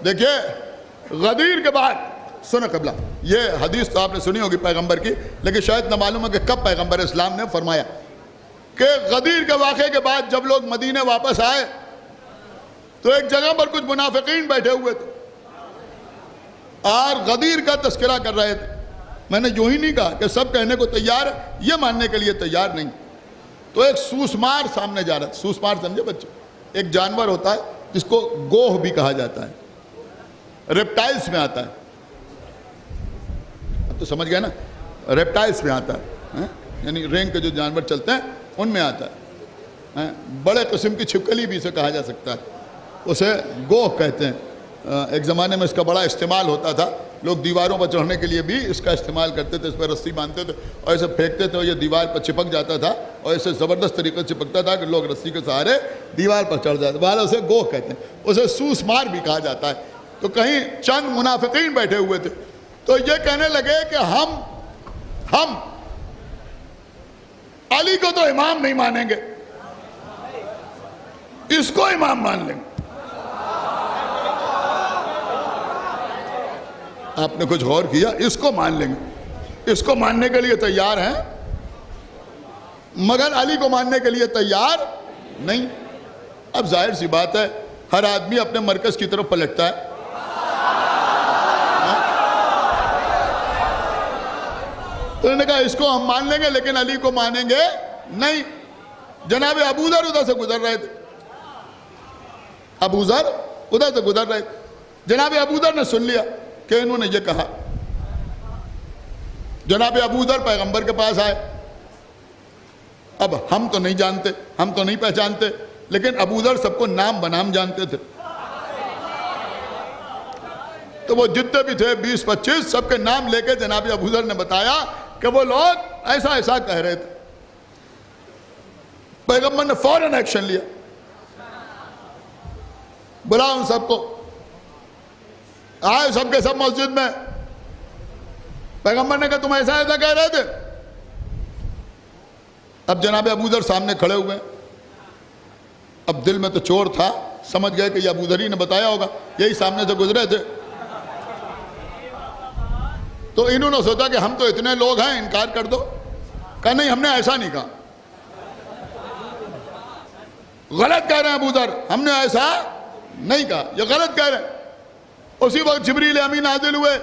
देखिए गदीर के बाद सुनो क़िबला, ये हदीस तो आपने सुनी होगी पैगंबर की, लेकिन शायद न मालूम है कि कब पैगंबर इस्लाम ने फरमाया कि गदीर के वाक़े के बाद जब लोग मदीने वापस आए तो एक जगह पर कुछ मुनाफिकीन बैठे हुए थे और गदीर का तस्करा कर रहे थे। मैंने यूं ही नहीं कहा कि सब कहने को तैयार है, ये मानने के लिए तैयार नहीं। तो एक सूसमार सामने जा रहा था। सूसमार समझे बच्चे, एक जानवर होता है जिसको गोह भी कहा जाता है, रेप्टाइल्स में आता है। अब तो समझ गए ना, रेप्टाइल्स में आता है, यानी रेंग के जो जानवर चलते हैं उनमें आता है। बड़े किस्म की छिपकली भी इसे कहा जा सकता है, उसे गोह कहते हैं। एक ज़माने में इसका बड़ा इस्तेमाल होता था, लोग दीवारों पर चढ़ने के लिए भी इसका इस्तेमाल करते थे। इस पर रस्सी बांधते थे और इसे फेंकते थे और ये दीवार पर चिपक जाता था और इसे ज़बरदस्त तरीके से चिपकता था कि लोग रस्सी के सहारे दीवार पर चढ़ जाते। बहरहाल उसे गोह कहते हैं, उसे सूसमार भी कहा जाता है। तो कहीं चंद मुनाफिकीन बैठे हुए थे, तो ये कहने लगे कि हम अली को तो इमाम नहीं मानेंगे, इसको इमाम मान लेंगे। आपने कुछ गौर किया? इसको मान लेंगे, इसको मानने के लिए तैयार हैं, मगर अली को मानने के लिए तैयार नहीं। अब जाहिर सी बात है, हर आदमी अपने मरकज की तरफ पलटता है। तो उन्होंने कहा इसको हम मान लेंगे लेकिन अली को मानेंगे नहीं। जनाब अबूजर उधर से गुजर रहे थे, अबूजर उधर से गुजर रहे थे। जनाब अबूजर ने सुन लिया कि इन्होंने ये कहा। जनाब अबूजर पैगंबर के पास आए। अब हम तो नहीं जानते, हम तो नहीं पहचानते, लेकिन अबूजर सबको नाम बनाम जानते थे। तो वो जितने भी थे 20-25 सबके नाम लेके जनाब अबूजर ने बताया कि वो लोग ऐसा ऐसा कह रहे थे। पैगंबर ने फौरन एक्शन लिया, बुलाओ उन सबको। आए सबके सब मस्जिद में। पैगंबर ने कहा तुम ऐसा ऐसा कह रहे थे। अब जनाब अबूजर सामने खड़े हुए। अब दिल में तो चोर था, समझ गए कि ये अबूजर ही ने बताया होगा, यही सामने से गुजरे थे। तो इन्होंने सोचा कि हम तो इतने लोग हैं, इनकार कर दो। कहा नहीं, हमने ऐसा नहीं कहा, गलत कह रहे हैं अबूजर, हमने ऐसा नहीं कहा, ये गलत कह रहे हैं। उसी वक्त जिब्रील अमीन नाजिल हुए।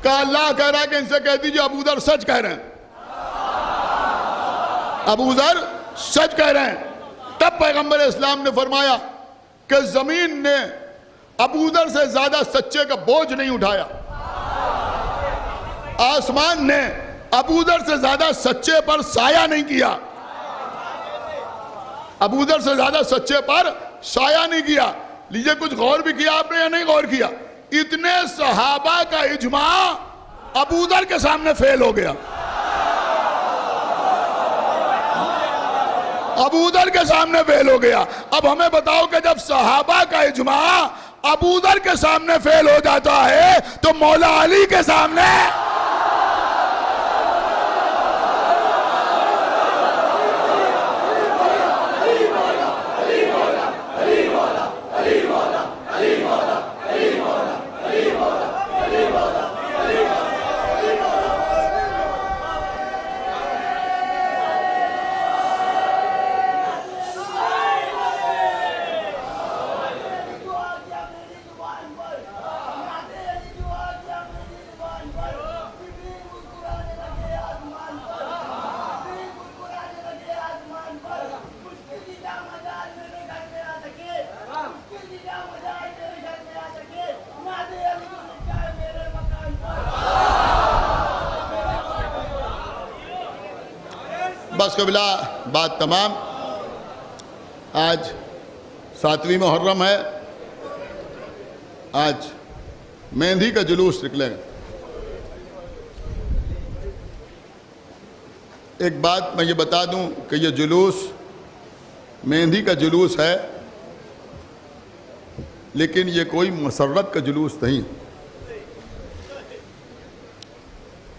कहा अल्लाह कह रहा है कि इनसे कह दीजिए अबूजर सच कह रहे हैं, अबूजर सच कह रहे हैं। तब पैगंबर इस्लाम ने फरमाया कि जमीन ने अबूजर से ज्यादा सच्चे का बोझ नहीं उठाया, आसमान ने अबूजर से ज्यादा सच्चे पर साया नहीं किया, अबूजर से ज्यादा सच्चे पर साया नहीं किया। लीजिए, कुछ गौर भी किया आपने या नहीं गौर किया? इतने सहाबा का इजमा अबूजर के सामने फेल हो गया, अबूजर के सामने फेल हो गया। अब हमें बताओ कि जब सहाबा का इजमा अबूजर के सामने फेल हो जाता है तो मौला अली के सामने बस कबिला बात तमाम। आज 7वीं मुहर्रम है, आज मेहंदी का जुलूस निकलेगा। एक बात मैं ये बता दूं कि ये जुलूस मेहंदी का जुलूस है, लेकिन ये कोई मसर्रत का जुलूस नहीं,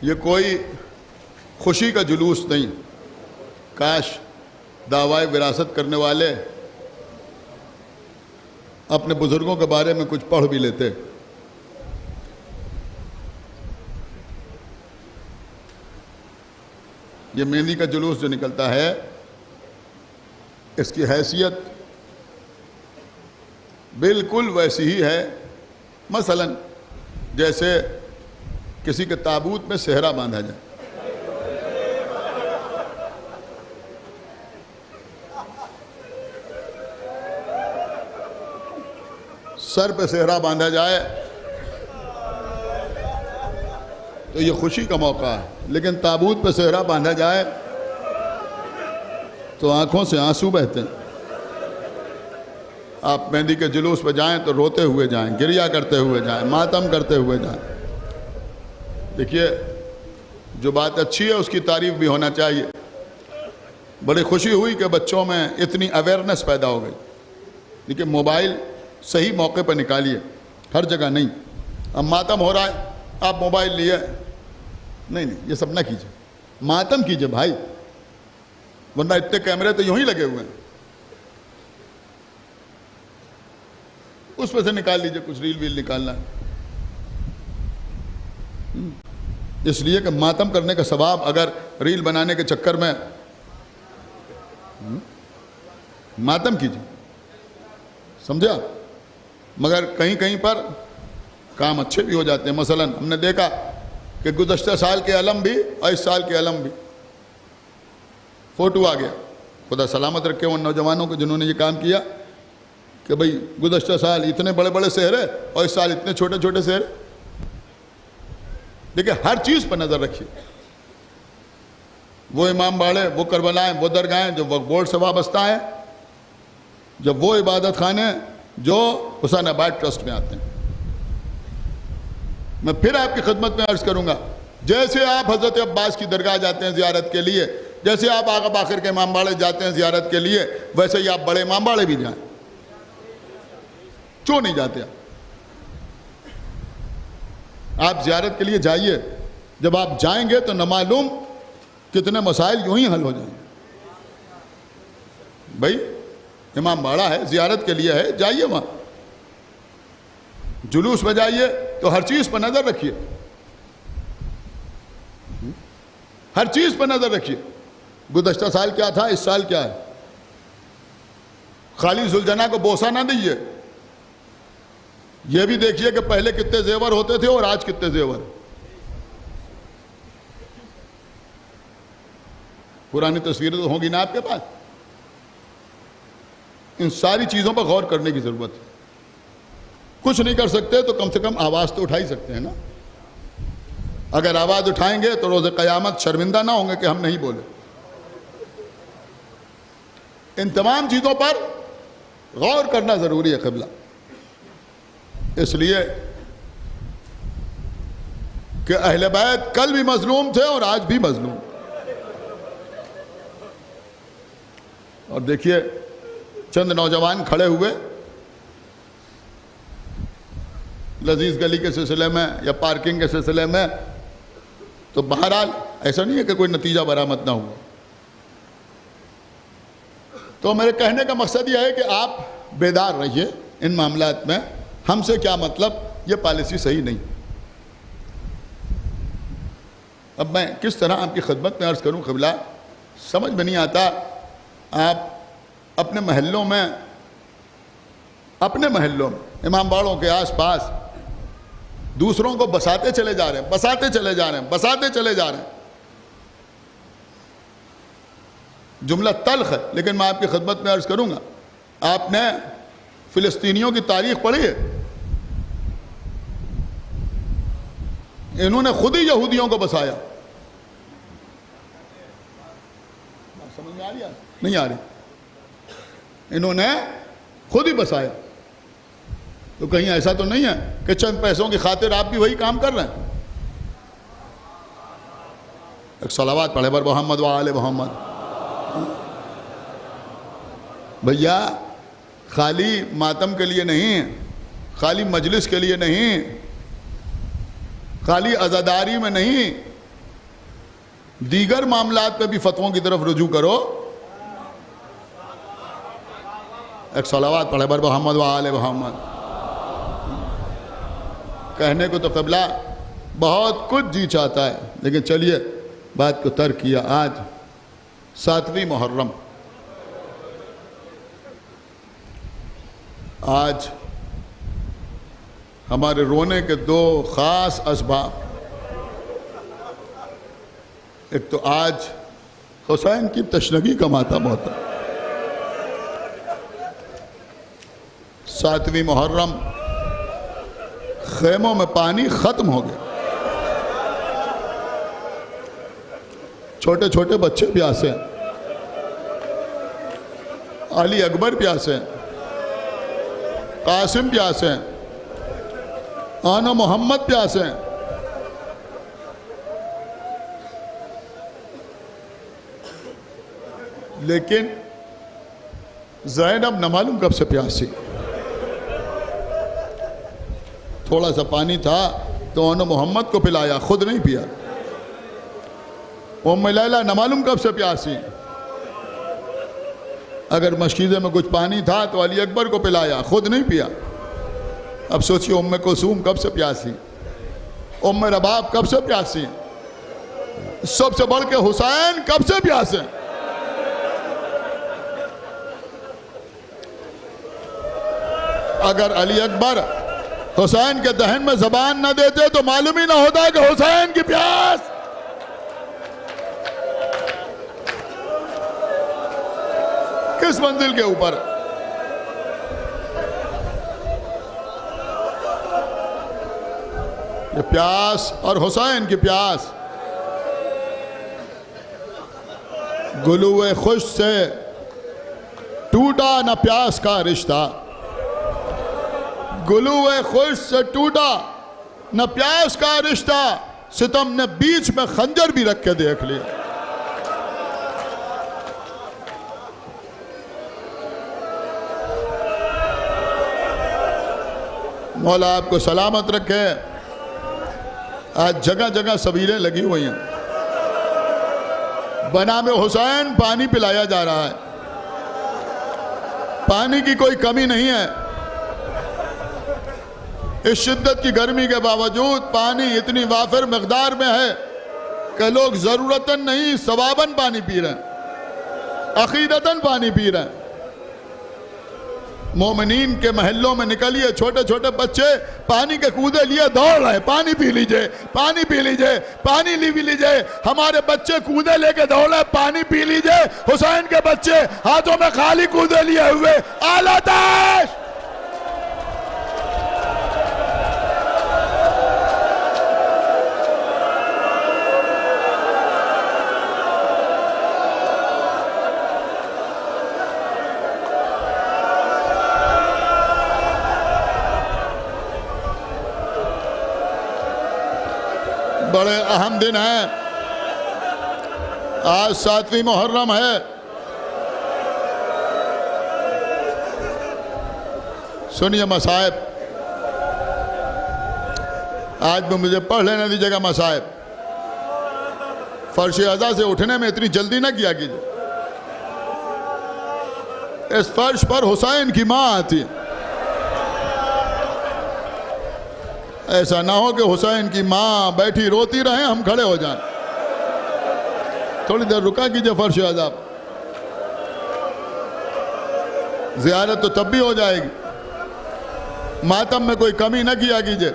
ये कोई खुशी का जुलूस नहीं। काश दावाए विरासत करने वाले अपने बुजुर्गों के बारे में कुछ पढ़ भी लेते। ये मेहंदी का जुलूस जो निकलता है, इसकी हैसियत बिल्कुल वैसी ही है मसलन जैसे किसी के ताबूत में सेहरा बांधा जाए। सर पे सेहरा बांधा जाए तो ये खुशी का मौका है, लेकिन ताबूत पे सेहरा बांधा जाए तो आंखों से आंसू बहते हैं। आप मेहंदी के जुलूस पे जाएं तो रोते हुए जाएं, गिरिया करते हुए जाएं, मातम करते हुए जाएं। देखिए, जो बात अच्छी है उसकी तारीफ भी होना चाहिए। बड़ी खुशी हुई कि बच्चों में इतनी अवेयरनेस पैदा हो गई। देखिए, मोबाइल सही मौके पर निकालिए, हर जगह नहीं। अब मातम हो रहा है, आप मोबाइल लिए, नहीं नहीं, ये सब ना कीजिए, मातम कीजिए भाई, वरना इतने कैमरे तो यूं ही लगे हुए हैं, उस पर से निकाल लीजिए, कुछ रील वील निकालना है। इसलिए कि मातम करने का सवाब अगर रील बनाने के चक्कर में मातम कीजिए, समझा। मगर कहीं कहीं पर काम अच्छे भी हो जाते हैं। मसलन हमने देखा कि गुज़श्ता साल के अलम भी और इस साल के अलम भी, फ़ोटो आ गया। खुदा सलामत रखे उन नौजवानों को जिन्होंने ये काम किया कि भाई गुज़श्ता साल इतने बड़े बड़े शहर है और इस साल इतने छोटे छोटे शहर। देखिए, हर चीज़ पर नज़र रखिए। वो इमाम बाड़े, वो करबलाएँ, वो दरगाहें जो वक्फ बोर्ड से वाबस्ता हैं, जब वो इबादत खाने जो हुसैन आबाद ट्रस्ट में आते हैं। मैं फिर आपकी खिदमत में अर्ज़ करूँगा, जैसे आप हज़रत अब्बास की दरगाह जाते हैं ज़ियारत के लिए, जैसे आप आगा बाखिर के इमाम बाड़े जाते हैं ज़ियारत के लिए, वैसे ही आप बड़े इमाम बाड़े भी जाएं। क्यों नहीं जाते आप ज़ियारत के लिए जाइए। जब आप जाएंगे तो न मालूम कितने मसाइल यूं ही हल हो जाएंगे। भाई इमाम बाड़ा है, ज़ियारत के लिए है, जाइए वहाँ। जुलूस में जाइए तो हर चीज़ पर नज़र रखिए, हर चीज़ पर नज़र रखिए। गुज़श्ता साल क्या था, इस साल क्या है। खाली जुलझना को बोसा ना दीजिए, यह भी देखिए कि पहले कितने जेवर होते थे और आज कितने जेवर। पुरानी तस्वीरें तो होंगी ना आपके पास। इन सारी चीज़ों पर गौर करने की ज़रूरत है। कुछ नहीं कर सकते तो कम से कम आवाज़ तो उठा ही सकते हैं ना। अगर आवाज़ उठाएंगे तो रोज़ क़यामत शर्मिंदा ना होंगे कि हम नहीं बोले। इन तमाम चीज़ों पर गौर करना ज़रूरी है क़िबला, इसलिए कि अहले बैत कल भी मज़लूम थे और आज भी मज़लूम। और देखिए, चंद नौजवान खड़े हुए लजीज गली के सिलसिले में या पार्किंग के सिलसिले में, तो बहरहाल ऐसा नहीं है कि कोई नतीजा बरामद ना हुआ। तो मेरे कहने का मकसद यह है कि आप बेदार रहिए इन मामलात में। हमसे क्या मतलब, ये पॉलिसी सही नहीं। अब मैं किस तरह आपकी खिदमत में अर्ज़ करूं क़िबला, समझ में नहीं आता। आप अपने महल्लों में इमाम बाड़ों के आसपास दूसरों को बसाते चले जा रहे हैं, बसाते चले जा रहे हैं, बसाते चले जा रहे हैं। जुमला तल्ख है, लेकिन मैं आपकी खिदमत में अर्ज़ करूंगा, आपने फ़िलिस्तीनियों की तारीख पढ़ी है? इन्होंने खुद ही यहूदियों को बसाया। समझ में आ रही है? नहीं आ रही। इन्होंने खुद ही बसाया। तो कहीं ऐसा तो नहीं है कि चंद पैसों की खातिर आप भी वही काम कर रहे हैं। एक सलावत पढ़े बर मोहम्मद व आले मोहम्मद। भैया, खाली मातम के लिए नहीं, खाली मजलिस के लिए नहीं, खाली अज़ादारी में नहीं, दीगर मामलात पे भी फतवों की तरफ रुजू करो। एक सलावत पढ़े बर मोहम्मद व आले मोहम्मद। कहने को तो क़िबला बहुत कुछ जी चाहता है, लेकिन चलिए बात को तर्क किया। आज 7वीं मुहर्रम, आज हमारे रोने के दो ख़ास असबाब। एक तो आज हुसैन की तशनगी का मातम होता है। 7वीं मुहर्रम, खेमों में पानी ख़त्म हो गया, छोटे छोटे बच्चे प्यासे हैं, अली अकबर प्यासे हैं, कासिम प्यासे हैं, आना मोहम्मद प्यासे हैं। लेकिन ज़ैनब न मालूम कब से प्यासी। थोड़ा सा पानी था तो आना मोहम्मद को पिलाया, खुद नहीं पिया। उम्म लैला न मालूम कब से प्यासी। अगर मशकीज़े में कुछ पानी था तो अली अकबर को पिलाया, खुद नहीं पिया। अब सोचिए उम्मे कुलसूम कब से प्यासी, उम्मे रबाब कब से प्यासी, सबसे बढ़ के हुसैन कब से प्यासे। अगर अली अकबर हुसैन के दहन में जबान न देते तो मालूम ही ना होता कि हुसैन की प्यास किस मंजिल के ऊपर। ये प्यास और हुसैन की प्यास गुलूए खुश से टूटा न प्यास का रिश्ता, गुलूए खुश से टूटा न प्यास का रिश्ता, सितम ने बीच में खंजर भी रख के देख लिया। मौला आपको सलामत रखे। आज जगह जगह सबीरें लगी हुई हैं, बनामे हुसैन पानी पिलाया जा रहा है, पानी की कोई कमी नहीं है। इस शिद्दत की गर्मी के बावजूद पानी इतनी वाफिर मकदार में है कि लोग ज़रूरतन नहीं सवाबन पानी पी रहे हैं, अकीदतन पानी पी रहे हैं। मोमिनीन के महल्लों में निकलिए, छोटे छोटे बच्चे पानी के कूदे लिए दौड़ रहे, पानी पी लीजिए, पानी पी लीजिए, पानी भी लीजिए। हमारे बच्चे कूदे लेके दौड़ रहे, पानी पी लीजिए। हुसैन के बच्चे हाथों में खाली कूदे लिए हुए, आलाताश। बड़े अहम दिन है। आज 7वीं मुहर्रम है। सुनिए मसाइब, आज भी मुझे पढ़ लेने दीजिएगा मसाइब। फर्श अज़ा से उठने में इतनी जल्दी ना किया कीजिए। इस फर्श पर हुसैन की माँ आती है। ऐसा ना हो कि हुसैन की माँ बैठी रोती रहे, हम खड़े हो जाएं। थोड़ी देर रुका कीजिए फर्श अज़ा। ज़ियारत तो तब भी हो जाएगी, मातम में कोई कमी ना किया कीजिए।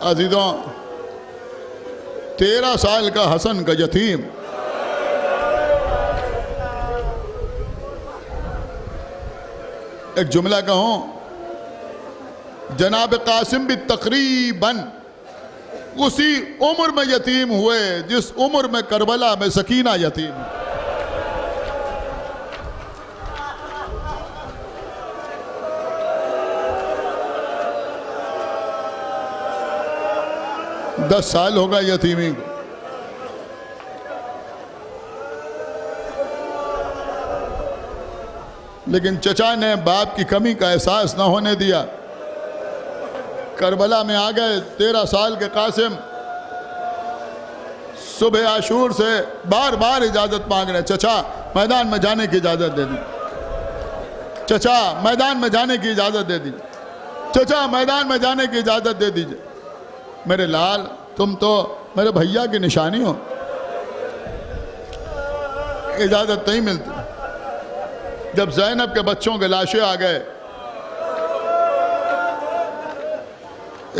अजीजों, 13 साल का हसन का यतीम एक जुमला कहूं, जनाब कासिम भी तकरीबन उसी उम्र में यतीम हुए जिस उम्र में करबला में सकीना यतीम। दस साल होगा यतीमी को। लेकिन चचा ने बाप की कमी का एहसास न होने दिया। करबला में आ गए 13 साल के कासिम। सुबह आशूर से बार बार इजाज़त मांग रहे, चचा मैदान में जाने की इजाज़त दे दी, चचा मैदान में जाने की इजाज़त दे दी, चचा मैदान में जाने की इजाज़त दे दीजिए। मेरे लाल, तुम तो मेरे भैया की निशानी हो, इजाज़त नहीं मिलती। जब ज़ैनब के बच्चों के लाशें आ गए,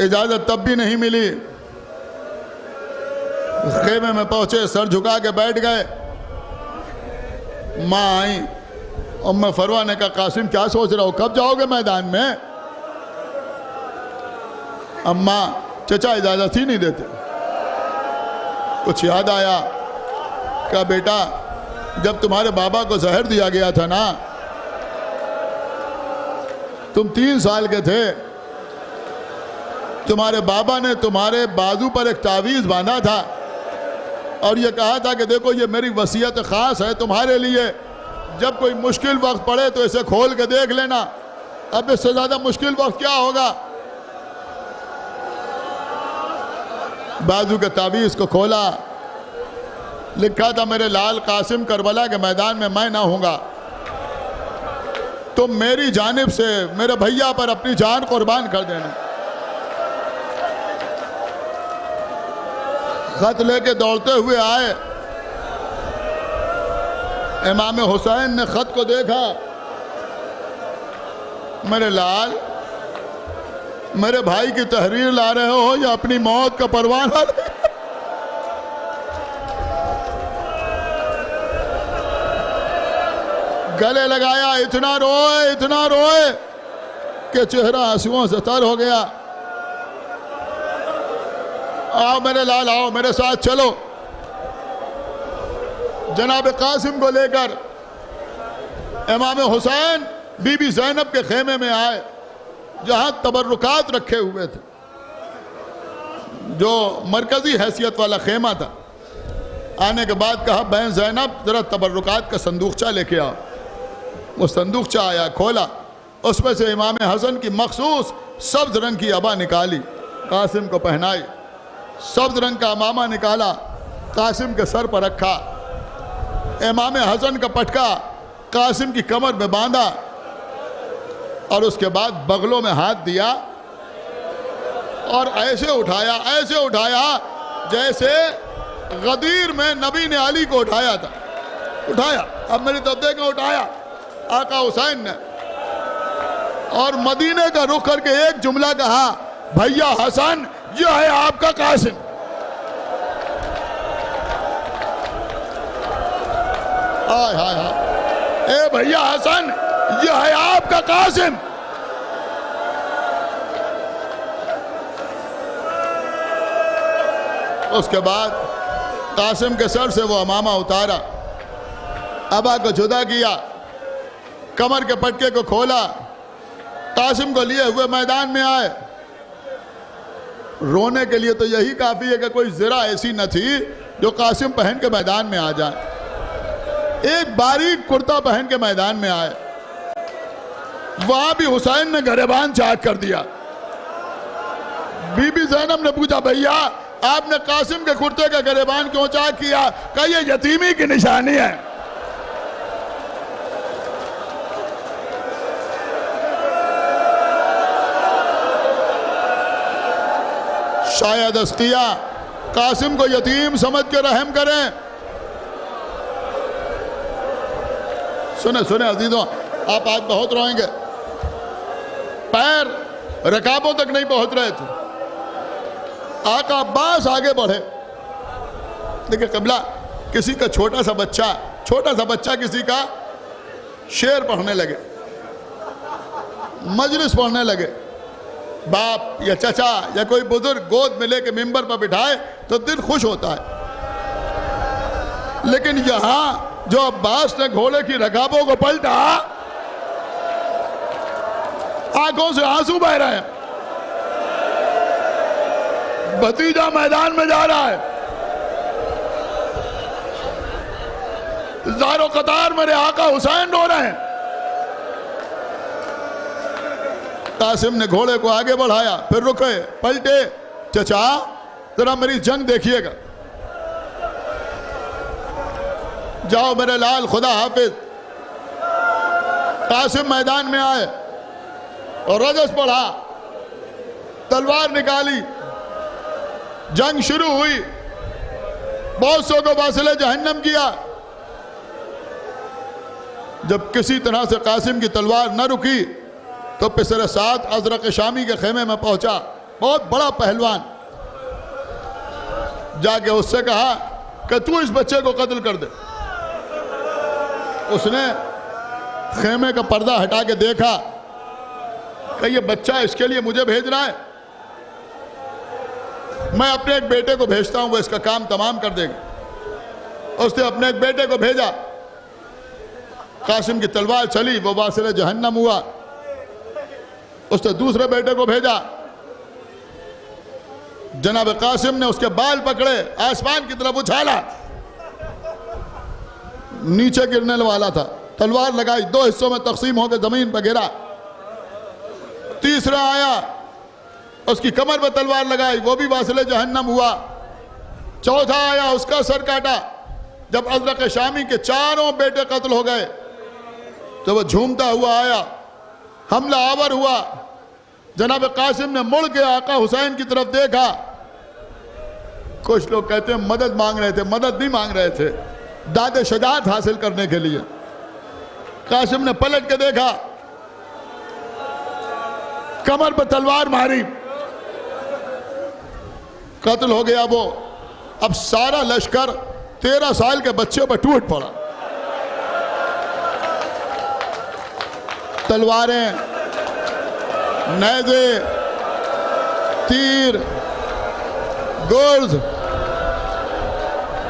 इजाज़त तब भी नहीं मिली। खेमे में पहुंचे, सर झुका के बैठ गए। माँ आई, उम्मे फरवा ने कहा, कासिम क्या सोच रहा हो, कब जाओगे मैदान में? अम्मा, चचा इजाज़त ही नहीं देते। कुछ याद आया, कहा बेटा जब तुम्हारे बाबा को जहर दिया गया था ना, तुम 3 साल के थे, तुम्हारे बाबा ने तुम्हारे बाजू पर एक तावीज़ बांधा था और ये कहा था कि देखो ये मेरी वसीयत ख़ास है तुम्हारे लिए, जब कोई मुश्किल वक्त पड़े तो इसे खोल के देख लेना। अब इससे ज़्यादा मुश्किल वक्त क्या होगा? बाजू के तावीज़ को खोला, लिखा था मेरे लाल कासिम करबला के मैदान में मैं ना हूँगा, तुम मेरी जानिब से मेरे भैया पर अपनी जान कुर्बान कर देना। खत लेके दौड़ते हुए आए। इमाम हुसैन ने खत को देखा, मेरे लाल, मेरे भाई की तहरीर ला रहे हो या अपनी मौत का परवाह ला रहे हो? गले लगाया, इतना रोए कि चेहरा आंसुओं से तर हो गया। आओ मेरे लाल, आओ मेरे साथ चलो। जनाब कासिम को लेकर इमाम हुसैन बीबी ज़ैनब के खेमे में आए, जहां तबर्रुकात रखे हुए थे, जो मरकजी हैसियत वाला खेमा था। आने के बाद कहा, बहन ज़ैनब जरा तबर्रुकात का संदूकचा लेके आओ। वो संदूकचा आया, खोला, उसमें से इमाम हसन की मखसूस सब्ज रंग की अबा निकाली, कासिम को पहनाई। सब्ज रंग का अमामा निकाला, कासिम के सर पर रखा। इमाम हसन का पटका कासिम की कमर में बांधा और उसके बाद बगलों में हाथ दिया और ऐसे उठाया जैसे गदीर में नबी ने अली को उठाया था। उठाया, अब मेरी तरफ देखा, उठाया आका हुसैन ने, और मदीने का रुख करके एक जुमला कहा, भैया हसन, यह है आपका कासिम। हाय हाय हाय, ए भैया हसन, यह है आपका कासिम। उसके बाद कासिम के सर से वो अमामा उतारा, अबा को जुदा किया, कमर के पटके को खोला, कासिम को लिए हुए मैदान में आए। रोने के लिए तो यही काफी है कि कोई ज़रा ऐसी न थी जो कासिम पहन के मैदान में आ जाए। एक बारीक कुर्ता पहन के मैदान में आए, वहां भी हुसैन ने गरेबान चाक कर दिया। बीबी ज़ैनब ने पूछा, भैया आपने कासिम के कुर्ते का गरेबान क्यों चाक किया? कहा, यह यतीमी की निशानी है। शायद अस्किया कासिम को यतीम समझ के रहम करें। सुने सुने अजीजों, आप आज बहुत रोएंगे। पैर रकाबों तक नहीं पहुंच रहे थे, आका अब्बास आगे बढ़े। देखिए कबला, किसी का छोटा सा बच्चा किसी का शेर पढ़ने लगे, मजलिस पढ़ने लगे, बाप या चचा या कोई बुजुर्ग गोद में लेके मिंबर पर बिठाए तो दिल खुश होता है। लेकिन यहां जो अब्बास ने घोड़े की रकाबों को पलटा, आंखों से आंसू बह रहे हैं। भतीजा मैदान में जा रहा है, ज़ारो कतार मेरे आका हुसैन रो रहे हैं। कासिम ने घोड़े को आगे बढ़ाया, फिर रुके, पलटे, चचा जरा मेरी जंग देखिएगा, जाओ मेरे लाल, खुदा हाफिज। कासिम मैदान में आए और रजस पढ़ा, तलवार निकाली, जंग शुरू हुई। बहुत सौ को वासिले जहन्नम किया। जब किसी तरह से कासिम की तलवार न रुकी तो पिसर साथ अजरक शामी के खेमे में पहुंचा, बहुत बड़ा पहलवान। जाके उससे कहा कि तू इस बच्चे को कत्ल कर दे। उसने खेमे का पर्दा हटा के देखा कि ये बच्चा इसके लिए मुझे भेज रहा है, मैं अपने एक बेटे को भेजता हूं, वो इसका काम तमाम कर देगा। उसने अपने एक बेटे को भेजा, कासिम की तलवार चली, वो वासिल जहन्नम हुआ। उसने दूसरे बेटे को भेजा, जनाब कासिम ने उसके बाल पकड़े, आसमान की तरफ उछाला, नीचे गिरने वाला था, तलवार लगाई, दो हिस्सों में तकसीम होकर जमीन पर गिरा। तीसरा आया, उसकी कमर पर तलवार लगाई, वो भी वासिल जहन्नम हुआ। चौथा आया, उसका सर काटा। जब अजरक शामी के चारों बेटे कत्ल हो गए तो वह झूमता हुआ आया, हमला आवर हुआ। जनाब कासिम ने मुड़ के आका हुसैन की तरफ देखा। कुछ लोग कहते हैं मदद मांग रहे थे, मदद नहीं मांग रहे थे, दादे शजात हासिल करने के लिए। कासिम ने पलट के देखा, कमर पर तलवार मारी, कत्ल हो गया वो। अब सारा लश्कर 13 साल के बच्चे पर टूट पड़ा। तलवारें, नेज़े, तीर, गुर्ज।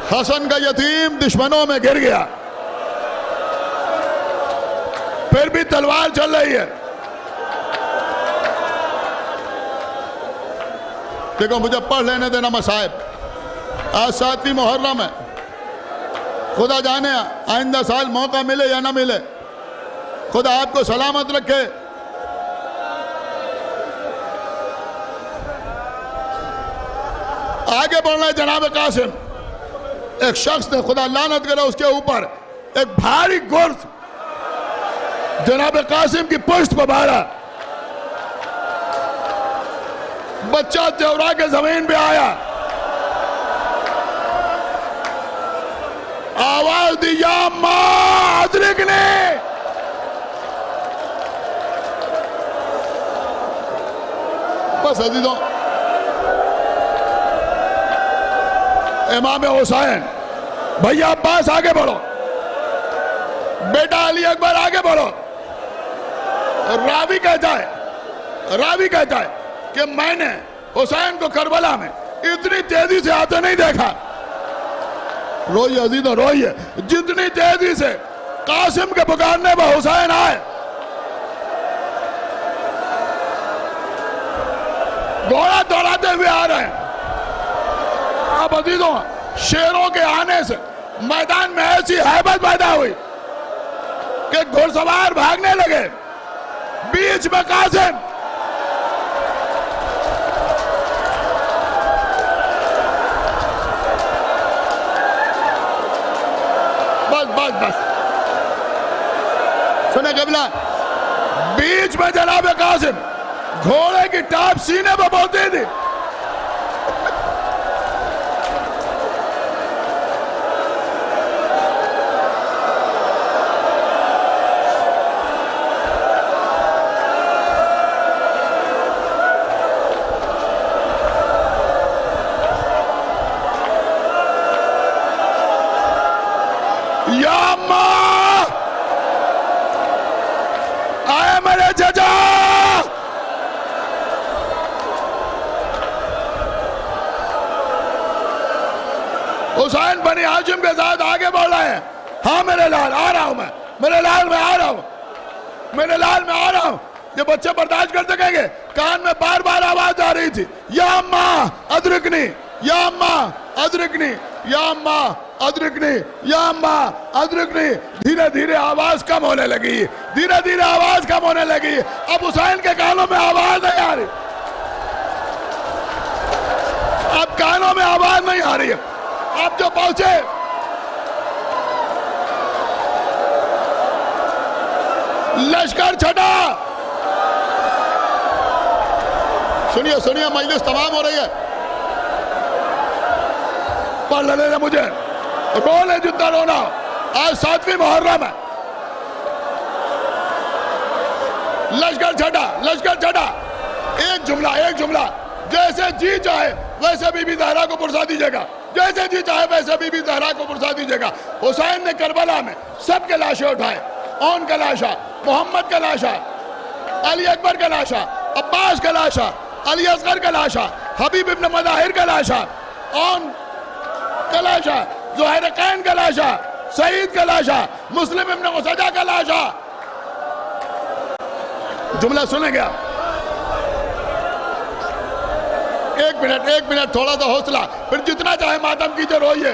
हसन का यतीम दुश्मनों में गिर गया, फिर भी तलवार चल रही है। देखो, मुझे पढ़ लेने देना मसाइब। आज 7वीं मुहर्रम है, खुदा जाने आइंदा साल मौका मिले या ना मिले। खुदा आपको सलामत रखे। आगे बढ़ना है जनाब कासिम। एक शख्स ने, खुदा लानत करे उसके ऊपर, एक भारी गुर्ज जनाब कासिम की पुष्ट पर मारा। बच्चा चौरा के जमीन पे आया, आवाज दी, या मां अदरिक ने। बस अजीजों, इमाम हुसैन, भैया अब्बास आगे बढ़ो, बेटा अली अकबर आगे बढ़ो। रावी कहता है कि मैंने हुसैन को करबला में इतनी तेजी से आते नहीं देखा। रोइए अजीजों, रोइए। जितनी तेजी से कासिम के पुकारने पर हुसैन आए, घोड़ा दौड़ाते हुए आ रहे हैं। अब अजीजों, शेरों के आने से मैदान में ऐसी हैबत पैदा हुई कि घुड़सवार भागने लगे। बीच में कासिम, बस सुने कबला, बीच में जनाब कासिम, घोड़े की टाप सीने पर पहुंची थी। या मां आए मेरे चचा। हुसैन बनी हाशिम के साथ आगे बढ़ रहे हैं। हाँ मेरे लाल, आ रहा हूं मैं, मेरे लाल मैं आ रहा हूं, मेरे लाल मैं आ रहा हूं। ये बच्चे बर्दाश्त कर सकेंगे? कान में बार बार आवाज आ रही थी, या अम्मा अदरिकनी, या अम्मा अदरिकनी, या अम्मा अदरिकनी, या अम्मा अदरिकनी। धीरे धीरे आवाज कम होने लगी, धीरे धीरे आवाज कम होने लगी। अब हुसैन के कानों में आवाज नहीं आ रही, अब कानों में आवाज नहीं आ रही है। अब जो पहुंचे, लश्कर छटा। सुनिए सुनिए, मजलिस तमाम हो रही है। पढ़ लेने मुझे, रो ले जितना रोना। आज 7वीं मुहर्रम है। लश्कर छटा, लश्कर छटा। एक जुमला, एक जुमला। जैसे जी चाहे वैसे बीबी ज़हरा को पुरसा दीजिएगा, जैसे जी चाहे वैसे बीबी ज़हरा को पुरसा दीजिएगा। हुसैन ने करबला में सबके लाशें उठाए। ओन का लाशा, मोहम्मद का लाशा, अली अकबर का लाशा, अब्बास का लाशा, अली असगर का लाशा, हबीब इब्न मज़ाहिर का लाशा, ओन का लाशा, ज़ुहैर कैन का लाशा, सईद का लाशा, मुस्लिम इब्न मुसजा का लाशा। जुमला सुनेंगे आप? एक मिनट, थोड़ा सा हौसला, फिर जितना चाहे मातम कीजिए, रोइए।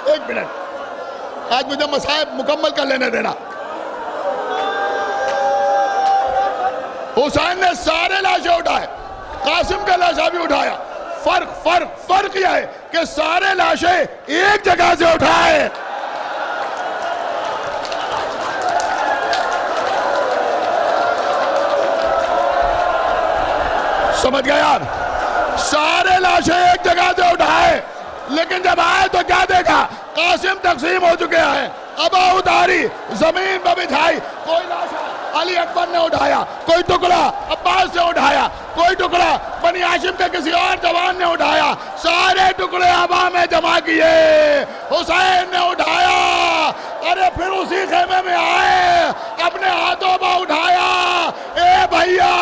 एक मिनट, आज मुझे मसाइब मुकम्मल कर लेने देना। हुसैन ने सारे लाशें उठाए, कासिम का लाशा भी उठाया। फर्क यह है कि सारे लाशें एक जगह से उठाए। समझ गए आप? सारे लाशें एक जगह से उठाए, लेकिन जब आए तो क्या देखा? कासिम तकसीम हो चुके हैं। अब उतारी, जमीन पर बिछाई, कोई लाशा अली अकबर ने उठाया, कोई टुकड़ा अब्बास से उठाया, कोई टुकड़ा बनी हाशिम के किसी और जवान ने उठाया, सारे टुकड़े हवा में जमा किए, हुसैन ने उठाया। अरे फिर उसी खेमे में आए, अपने हाथों में उठाया, ए भैया